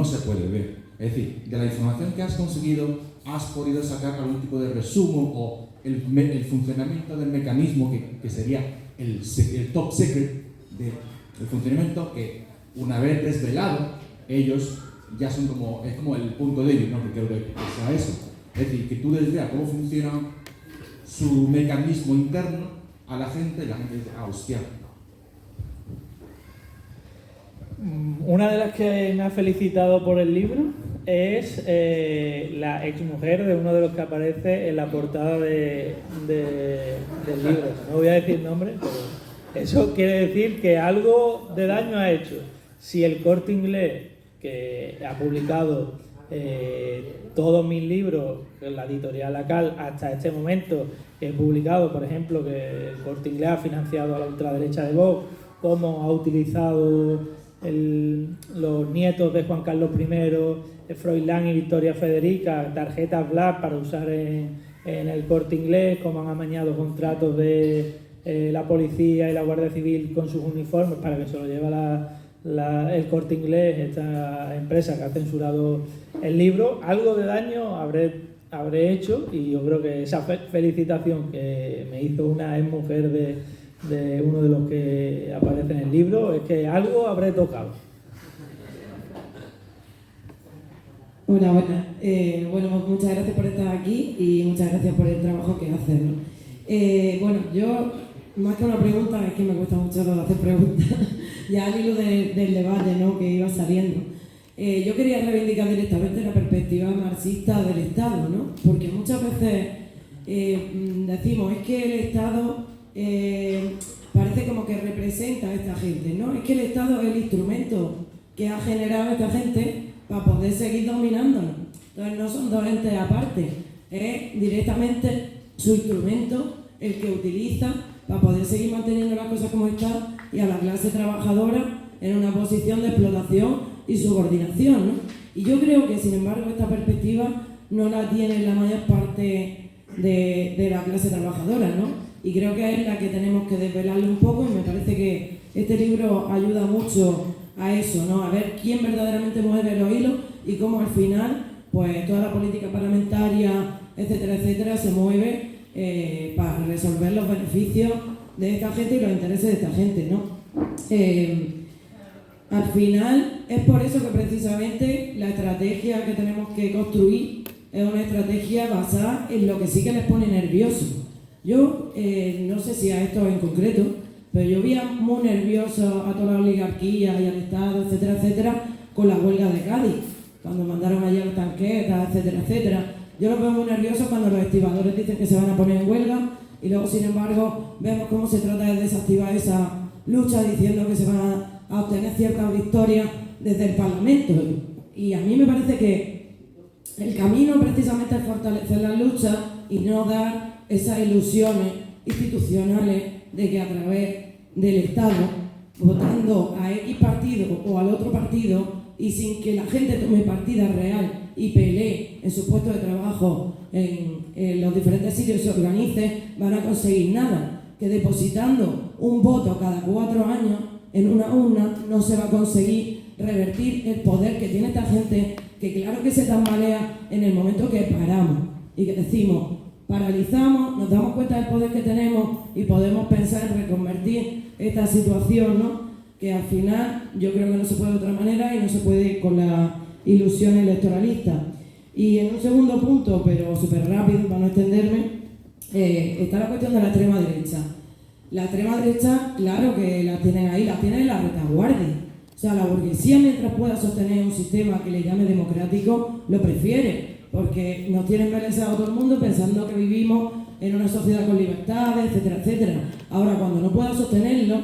se puede ver. Es decir, de la información que has conseguido, has podido sacar algún tipo de resumen o el funcionamiento del mecanismo que sería el top secret del funcionamiento, que una vez desvelado, ellos ya son es como el punto débil, ¿no? Que creo que sea eso. Es decir, que tú desvelas cómo funciona su mecanismo interno a la gente y la gente dice, hostia. Una de las que me ha felicitado por el libro es la exmujer de uno de los que aparece en la portada del libro. No voy a decir nombre, pero eso quiere decir que algo de daño ha hecho. Si el Corte Inglés, que ha publicado todos mis libros, la editorial Lacal, hasta este momento, he publicado, por ejemplo, que el Corte Inglés ha financiado a la ultraderecha de Vox, cómo ha utilizado los nietos de Juan Carlos I, Froilán y Victoria Federica, tarjetas Black para usar en el Corte Inglés, cómo han amañado contratos de la policía y la Guardia Civil con sus uniformes para que se lo lleve el Corte Inglés, esta empresa que ha censurado el libro. Algo de daño habré hecho, y yo creo que esa felicitación que me hizo una exmujer de uno de los que aparece en el libro es que algo habré tocado. Hola, buenas. Bueno, muchas gracias por estar aquí y muchas gracias por el trabajo que haces, ¿no? Bueno, yo, más que una pregunta, es que me cuesta mucho hacer preguntas, ya al hilo del debate, ¿no?, que iba saliendo. Yo quería reivindicar directamente la perspectiva marxista del Estado, ¿no? Porque muchas veces decimos, es que el Estado parece como que representa a esta gente, ¿no? Es que el Estado es el instrumento que ha generado a esta gente para poder seguir dominándonos. Entonces no son dos entes aparte, es directamente su instrumento el que utiliza para poder seguir manteniendo las cosas como están y a la clase trabajadora en una posición de explotación y subordinación, ¿no? Y yo creo que, sin embargo, esta perspectiva no la tiene la mayor parte de la clase trabajadora, ¿no? Y creo que es la que tenemos que desvelarle un poco, y me parece que este libro ayuda mucho a eso, ¿no? A ver quién verdaderamente mueve los hilos y cómo al final, pues toda la política parlamentaria, etcétera, etcétera, se mueve para resolver los beneficios de esta gente y los intereses de esta gente, ¿no? Al final es por eso que precisamente la estrategia que tenemos que construir es una estrategia basada en lo que sí que les pone nerviosos. Yo no sé si a esto en concreto, pero yo vi muy nervioso a toda la oligarquía y al Estado, etcétera, etcétera, con la huelga de Cádiz, cuando mandaron allá los tanquetas, etcétera, etcétera. Yo los veo muy nerviosos cuando los estibadores dicen que se van a poner en huelga y luego, sin embargo, vemos cómo se trata de desactivar esa lucha diciendo que se van a obtener ciertas victorias desde el Parlamento. Y a mí me parece que el camino precisamente es fortalecer la lucha y no dar esas ilusiones institucionales de que a través del Estado, votando a X partido o al otro partido y sin que la gente tome partida real y pelee en su puesto de trabajo en los diferentes sitios y se organice, van a conseguir nada. Que depositando un voto cada 4 años en una urna no se va a conseguir revertir el poder que tiene esta gente, que claro que se tambalea en el momento que paramos y que decimos, paralizamos, nos damos cuenta del poder que tenemos y podemos pensar en reconvertir esta situación, ¿no? Que al final yo creo que no se puede de otra manera y no se puede con la ilusión electoralista. Y en un segundo punto, pero súper rápido para no extenderme, está la cuestión de la extrema derecha. La extrema derecha, claro que la tienen ahí, la tienen en la retaguardia. O sea, la burguesía, mientras pueda sostener un sistema que le llame democrático, lo prefiere, porque nos tienen embelesado todo el mundo pensando que vivimos en una sociedad con libertades, etcétera, etcétera. Ahora, cuando no pueda sostenerlo,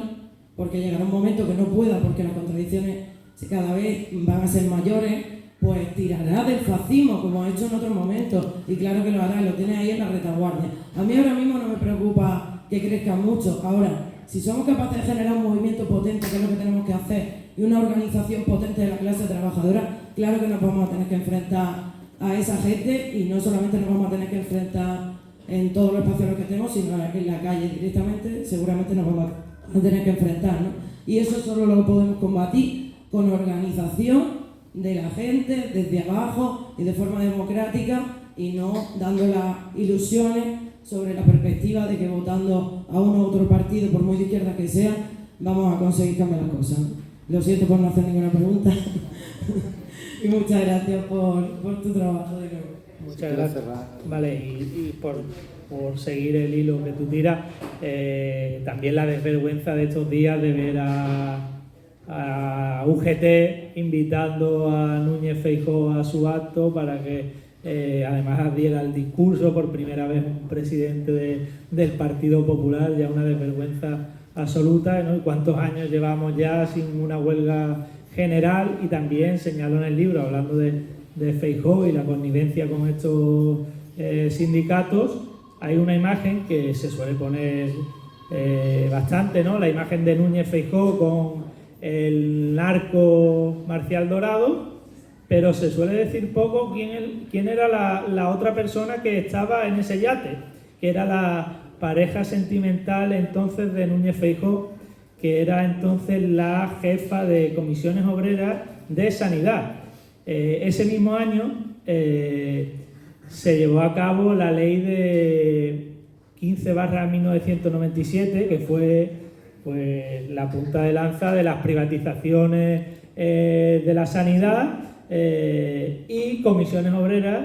porque llegará un momento que no pueda, porque las contradicciones cada vez van a ser mayores, pues tirará del fascismo, como ha hecho en otros momentos, y claro que lo hará, lo tiene ahí en la retaguardia. A mí ahora mismo no me preocupa que crezca mucho. Ahora, si somos capaces de generar un movimiento potente, que es lo que tenemos que hacer, y una organización potente de la clase trabajadora, claro que nos vamos a tener que enfrentar a esa gente, y no solamente nos vamos a tener que enfrentar en todos los espacios en los que estemos, sino en la calle directamente, seguramente nos vamos a tener que enfrentar, ¿no? Y eso solo lo podemos combatir con organización de la gente, desde abajo y de forma democrática, y no dando las ilusiones sobre la perspectiva de que votando a uno u otro partido, por muy de izquierda que sea, vamos a conseguir cambiar las cosas. Lo siento por no hacer ninguna pregunta y muchas gracias por tu trabajo de nuevo. Muchas gracias. Vale, y por seguir el hilo que tú tiras, también la desvergüenza de estos días de ver a UGT invitando a Núñez Feijóo a su acto para que además diera el discurso por primera vez un presidente del Partido Popular, ya una desvergüenza absoluta, ¿no? ¿Cuántos años llevamos ya sin una huelga general? Y también señaló en el libro, hablando de Feijóo y la connivencia con estos sindicatos, hay una imagen que se suele poner bastante, ¿no? La imagen de Núñez Feijóo con el narco Marcial Dorado, pero se suele decir poco quién era la otra persona que estaba en ese yate, que era la pareja sentimental entonces de Núñez Feijóo, que era entonces la jefa de comisiones obreras de Sanidad. Ese mismo año se llevó a cabo la ley de 15/1997, que fue pues la punta de lanza de las privatizaciones de la sanidad, y Comisiones Obreras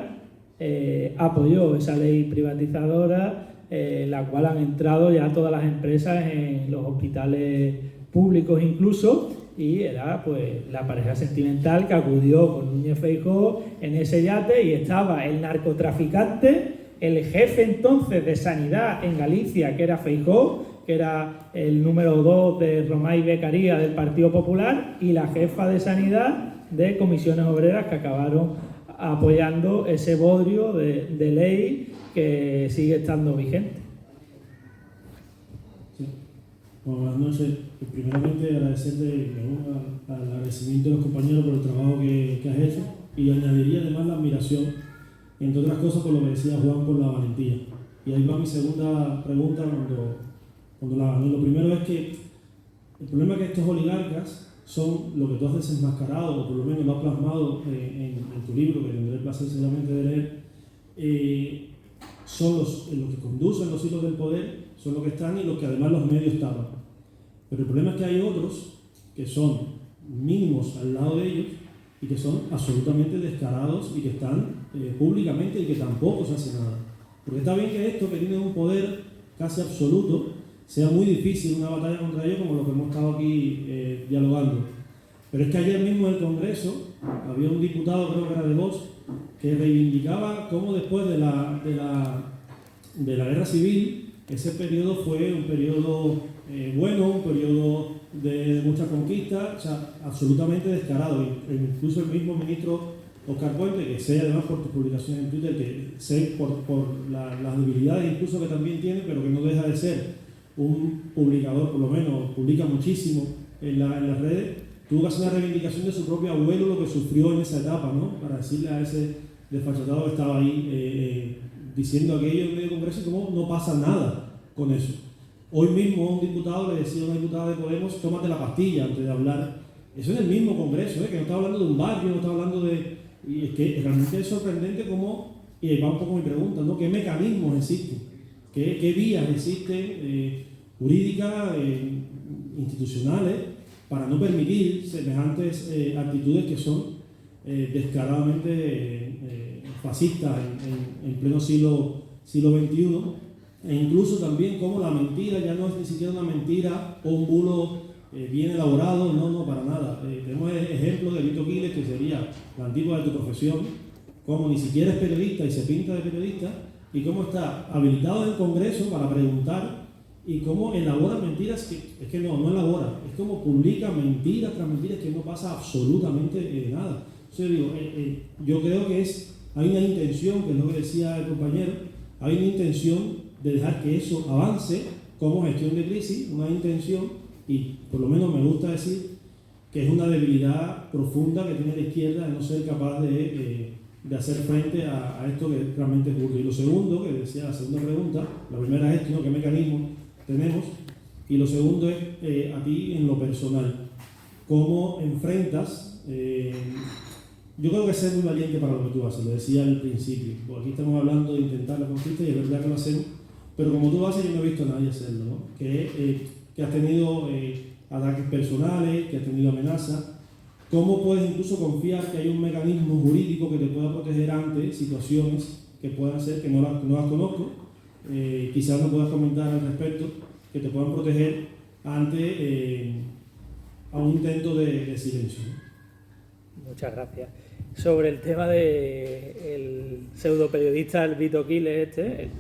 apoyó esa ley privatizadora, la cual han entrado ya todas las empresas en los hospitales públicos incluso, y era pues la pareja sentimental que acudió con Núñez Feijóo en ese yate, y estaba el narcotraficante, el jefe entonces de sanidad en Galicia, que era Feijóo, que era el número 2 de Romay Becaría del Partido Popular, y la jefa de sanidad de Comisiones Obreras, que acabaron apoyando ese bodrio de ley que sigue estando vigente. Sí. Bueno, buenas noches. Primeramente agradecerte, me uno al agradecimiento de los compañeros por el trabajo que has hecho, y añadiría además la admiración, entre otras cosas, por lo que decía Juan, por la valentía. Y ahí va mi segunda pregunta, lo primero es que el problema es que estos oligarcas son lo que tú has desenmascarado, o por lo menos lo has plasmado en tu libro, que tendré el placer seguramente de leer, son los que conducen los hilos del poder, son los que están, y los que además los medios tapan. Pero el problema es que hay otros que son mínimos al lado de ellos y que son absolutamente descarados y que están públicamente y que tampoco se hace nada. Porque está bien que esto, que tiene un poder casi absoluto, sea muy difícil una batalla contra ellos, como lo que hemos estado aquí dialogando. Pero es que ayer mismo en el Congreso había un diputado, creo que era de Vox, que reivindicaba cómo después de la guerra civil, ese periodo fue un periodo bueno, un periodo de mucha conquista, o sea, absolutamente descarado. Incluso el mismo ministro Óscar Puente, que sé además por tus publicaciones en Twitter, que sé por las debilidades incluso que también tiene, pero que no deja de ser un publicador, por lo menos publica muchísimo en las redes, tuvo que hacer una reivindicación de su propio abuelo, lo que sufrió en esa etapa, ¿no? Para decirle a ese desfachatado que estaba ahí diciendo aquello en medio del Congreso, y cómo no pasa nada con eso. Hoy mismo un diputado le decía a una diputada de Podemos: tómate la pastilla antes de hablar. Eso en el mismo Congreso, que no está hablando de un barrio, no está hablando de... Y es que realmente es sorprendente cómo, y ahí va un poco mi pregunta, ¿no? ¿Qué mecanismos existen? ¿Qué vías existen jurídicas, institucionales, para no permitir semejantes actitudes que son descaradamente fascistas en pleno siglo XXI? E incluso también cómo la mentira ya no es ni siquiera una mentira o un bulo bien elaborado, no, para nada. Tenemos el ejemplo de Vito Quiles, que sería la antigua de tu profesión, como ni siquiera es periodista y se pinta de periodista, y cómo está habilitado en el Congreso para preguntar, y cómo elabora mentiras, que es que no elabora, es como publica mentiras tras mentiras, que no pasa absolutamente nada. Entonces digo, yo creo que hay una intención, que es lo que decía el compañero, hay una intención de dejar que eso avance como gestión de crisis, una intención, y por lo menos me gusta decir que es una debilidad profunda que tiene la izquierda de no ser capaz de hacer frente a esto que realmente ocurre. Y lo segundo, que decía la segunda pregunta, la primera es esto, ¿no? ¿Qué mecanismos tenemos? Y lo segundo es, a ti en lo personal, ¿cómo enfrentas? Yo creo que ser muy valiente para lo que tú haces, lo decía al principio, porque aquí estamos hablando de intentar la conquista y es verdad que lo hacemos, pero como tú lo haces yo no he visto a nadie hacerlo, ¿no? Que has tenido ataques personales, que has tenido amenazas. ¿Cómo puedes incluso confiar que hay un mecanismo jurídico que te pueda proteger ante situaciones que puedan ser, que no las conozco, quizás no puedas comentar al respecto, que te puedan proteger ante a un intento de silencio, ¿no? Muchas gracias. Sobre el tema del pseudoperiodista Vito Quiles,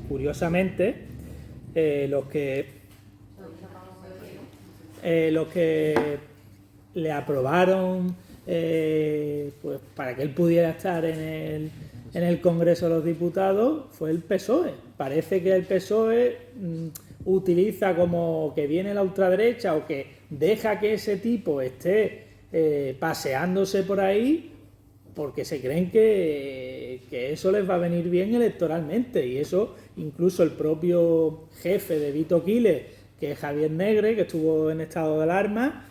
curiosamente, los que le aprobaron pues para que él pudiera estar en el Congreso de los Diputados fue el PSOE. Parece que el PSOE utiliza como que viene la ultraderecha o que deja que ese tipo esté paseándose por ahí porque se creen que eso les va a venir bien electoralmente, y eso incluso el propio jefe de Vito Quiles, que es Javier Negre, que estuvo en estado de alarma,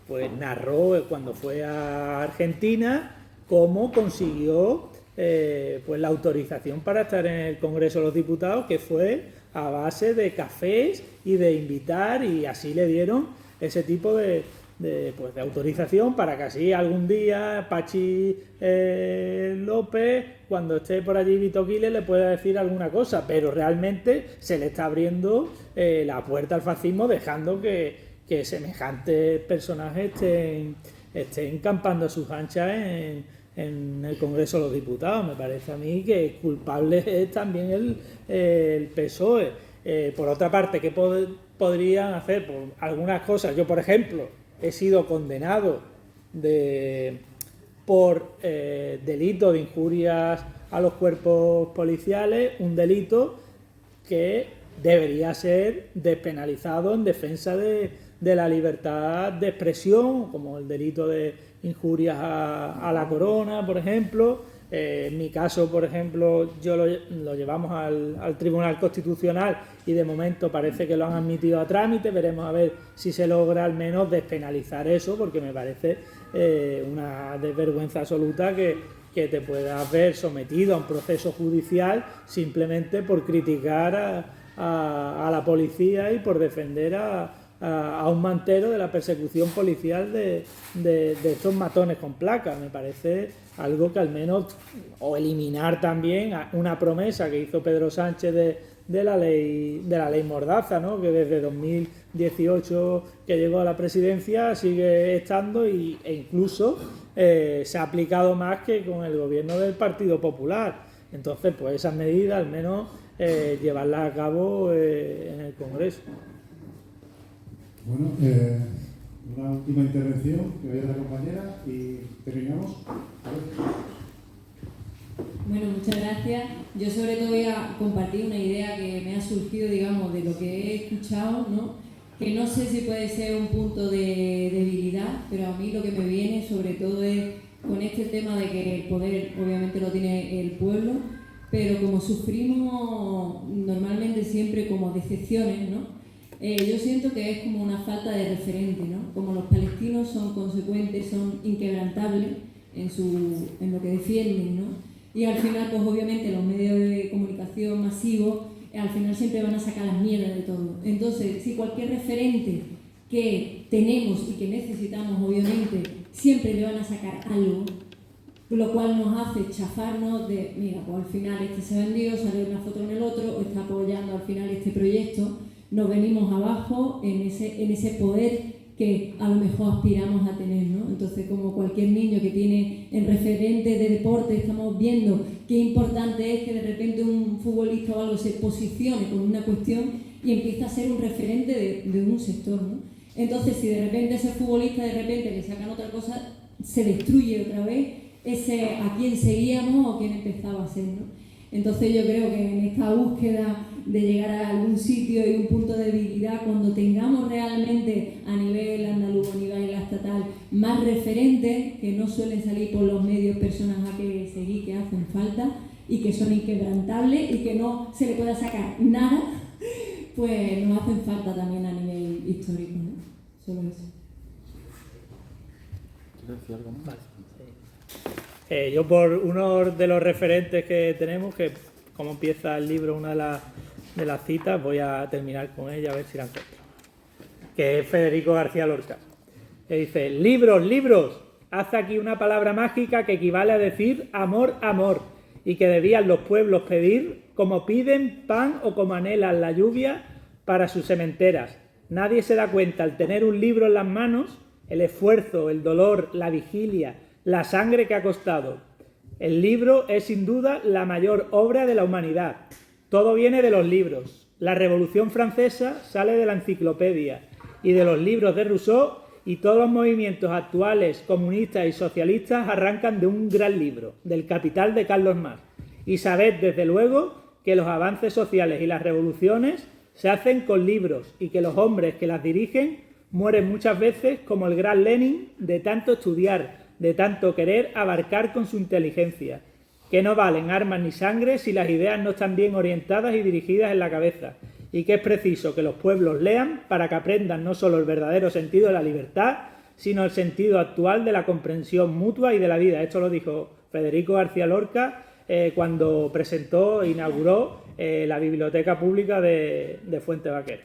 pues narró cuando fue a Argentina cómo consiguió pues la autorización para estar en el Congreso de los Diputados, que fue a base de cafés y de invitar, y así le dieron ese tipo de autorización para que así algún día Pachi López, cuando esté por allí Vito Quiles, le pueda decir alguna cosa, pero realmente se le está abriendo la puerta al fascismo, dejando que semejantes personajes estén campando a sus anchas en el Congreso de los Diputados. Me parece a mí que culpable es también el PSOE. Por otra parte, ¿qué podrían hacer? Por algunas cosas. Yo, por ejemplo, he sido condenado por delito de injurias a los cuerpos policiales, un delito que debería ser despenalizado en defensa de la libertad de expresión, como el delito de injurias a la corona, por ejemplo. En mi caso, por ejemplo, yo lo llevamos al Tribunal Constitucional y de momento parece que lo han admitido a trámite. Veremos a ver si se logra al menos despenalizar eso, porque me parece una desvergüenza absoluta que te puedas ver sometido a un proceso judicial simplemente por criticar a la policía y por defender a un mantero de la persecución policial de estos matones con placas. Me parece algo que al menos, o eliminar también una promesa que hizo Pedro Sánchez de la ley Mordaza, ¿no? Que desde 2018 que llegó a la presidencia sigue estando e incluso se ha aplicado más que con el gobierno del Partido Popular. Entonces, pues esas medidas al menos llevarlas a cabo en el Congreso. Bueno, una última intervención que vaya la compañera y terminamos. Bueno, muchas gracias. Yo sobre todo voy a compartir una idea que me ha surgido, digamos, de lo que he escuchado, ¿no? Que no sé si puede ser un punto de debilidad, pero a mí lo que me viene sobre todo es con este tema de que el poder obviamente lo tiene el pueblo, pero como sufrimos normalmente siempre como decepciones, ¿no? Yo siento que es como una falta de referente, ¿no? Como los palestinos son consecuentes, son inquebrantables en lo que defienden, ¿no? Y al final, pues obviamente los medios de comunicación masivos al final siempre van a sacar las mierdas de todo. Entonces, si cualquier referente que tenemos y que necesitamos, obviamente, siempre le van a sacar algo, lo cual nos hace chafarnos de, mira, pues al final este se ha vendido, sale una foto en el otro, o está apoyando al final este proyecto. Nos venimos abajo en ese poder que a lo mejor aspiramos a tener, ¿no? Entonces, como cualquier niño que tiene en referente de deporte, estamos viendo qué importante es que de repente un futbolista o algo se posicione con una cuestión y empieza a ser un referente de un sector, ¿no? Entonces, si de repente ese futbolista de repente le sacan otra cosa, se destruye otra vez ese a quién seguíamos o quién empezaba a ser, ¿no? Entonces yo creo que en esta búsqueda de llegar a algún sitio y un punto de debilidad, cuando tengamos realmente a nivel andaluz, a nivel estatal, más referentes que no suelen salir por los medios, personas a que seguir, que hacen falta y que son inquebrantables y que no se le pueda sacar nada, pues nos hacen falta también a nivel histórico, ¿no? Solo eso. ¿Quieres decir algo más? Yo por uno de los referentes que tenemos, que como empieza el libro, una de las citas, voy a terminar con ella a ver si la encuentro, que es Federico García Lorca, que dice: libros, libros, haz aquí una palabra mágica que equivale a decir amor, amor, y que debían los pueblos pedir como piden pan o como anhelan la lluvia para sus sementeras. Nadie se da cuenta al tener un libro en las manos el esfuerzo, el dolor, la vigilia, la sangre que ha costado. El libro es sin duda la mayor obra de la humanidad. Todo viene de los libros. La Revolución Francesa sale de la enciclopedia y de los libros de Rousseau, y todos los movimientos actuales, comunistas y socialistas, arrancan de un gran libro, del Capital de Carlos Marx. Y sabed, desde luego, que los avances sociales y las revoluciones se hacen con libros y que los hombres que las dirigen mueren muchas veces como el gran Lenin, de tanto estudiar, de tanto querer abarcar con su inteligencia. Que no valen armas ni sangre si las ideas no están bien orientadas y dirigidas en la cabeza, y que es preciso que los pueblos lean para que aprendan no solo el verdadero sentido de la libertad, sino el sentido actual de la comprensión mutua y de la vida. Esto lo dijo Federico García Lorca cuando presentó e inauguró la Biblioteca Pública de Fuente Vaquera.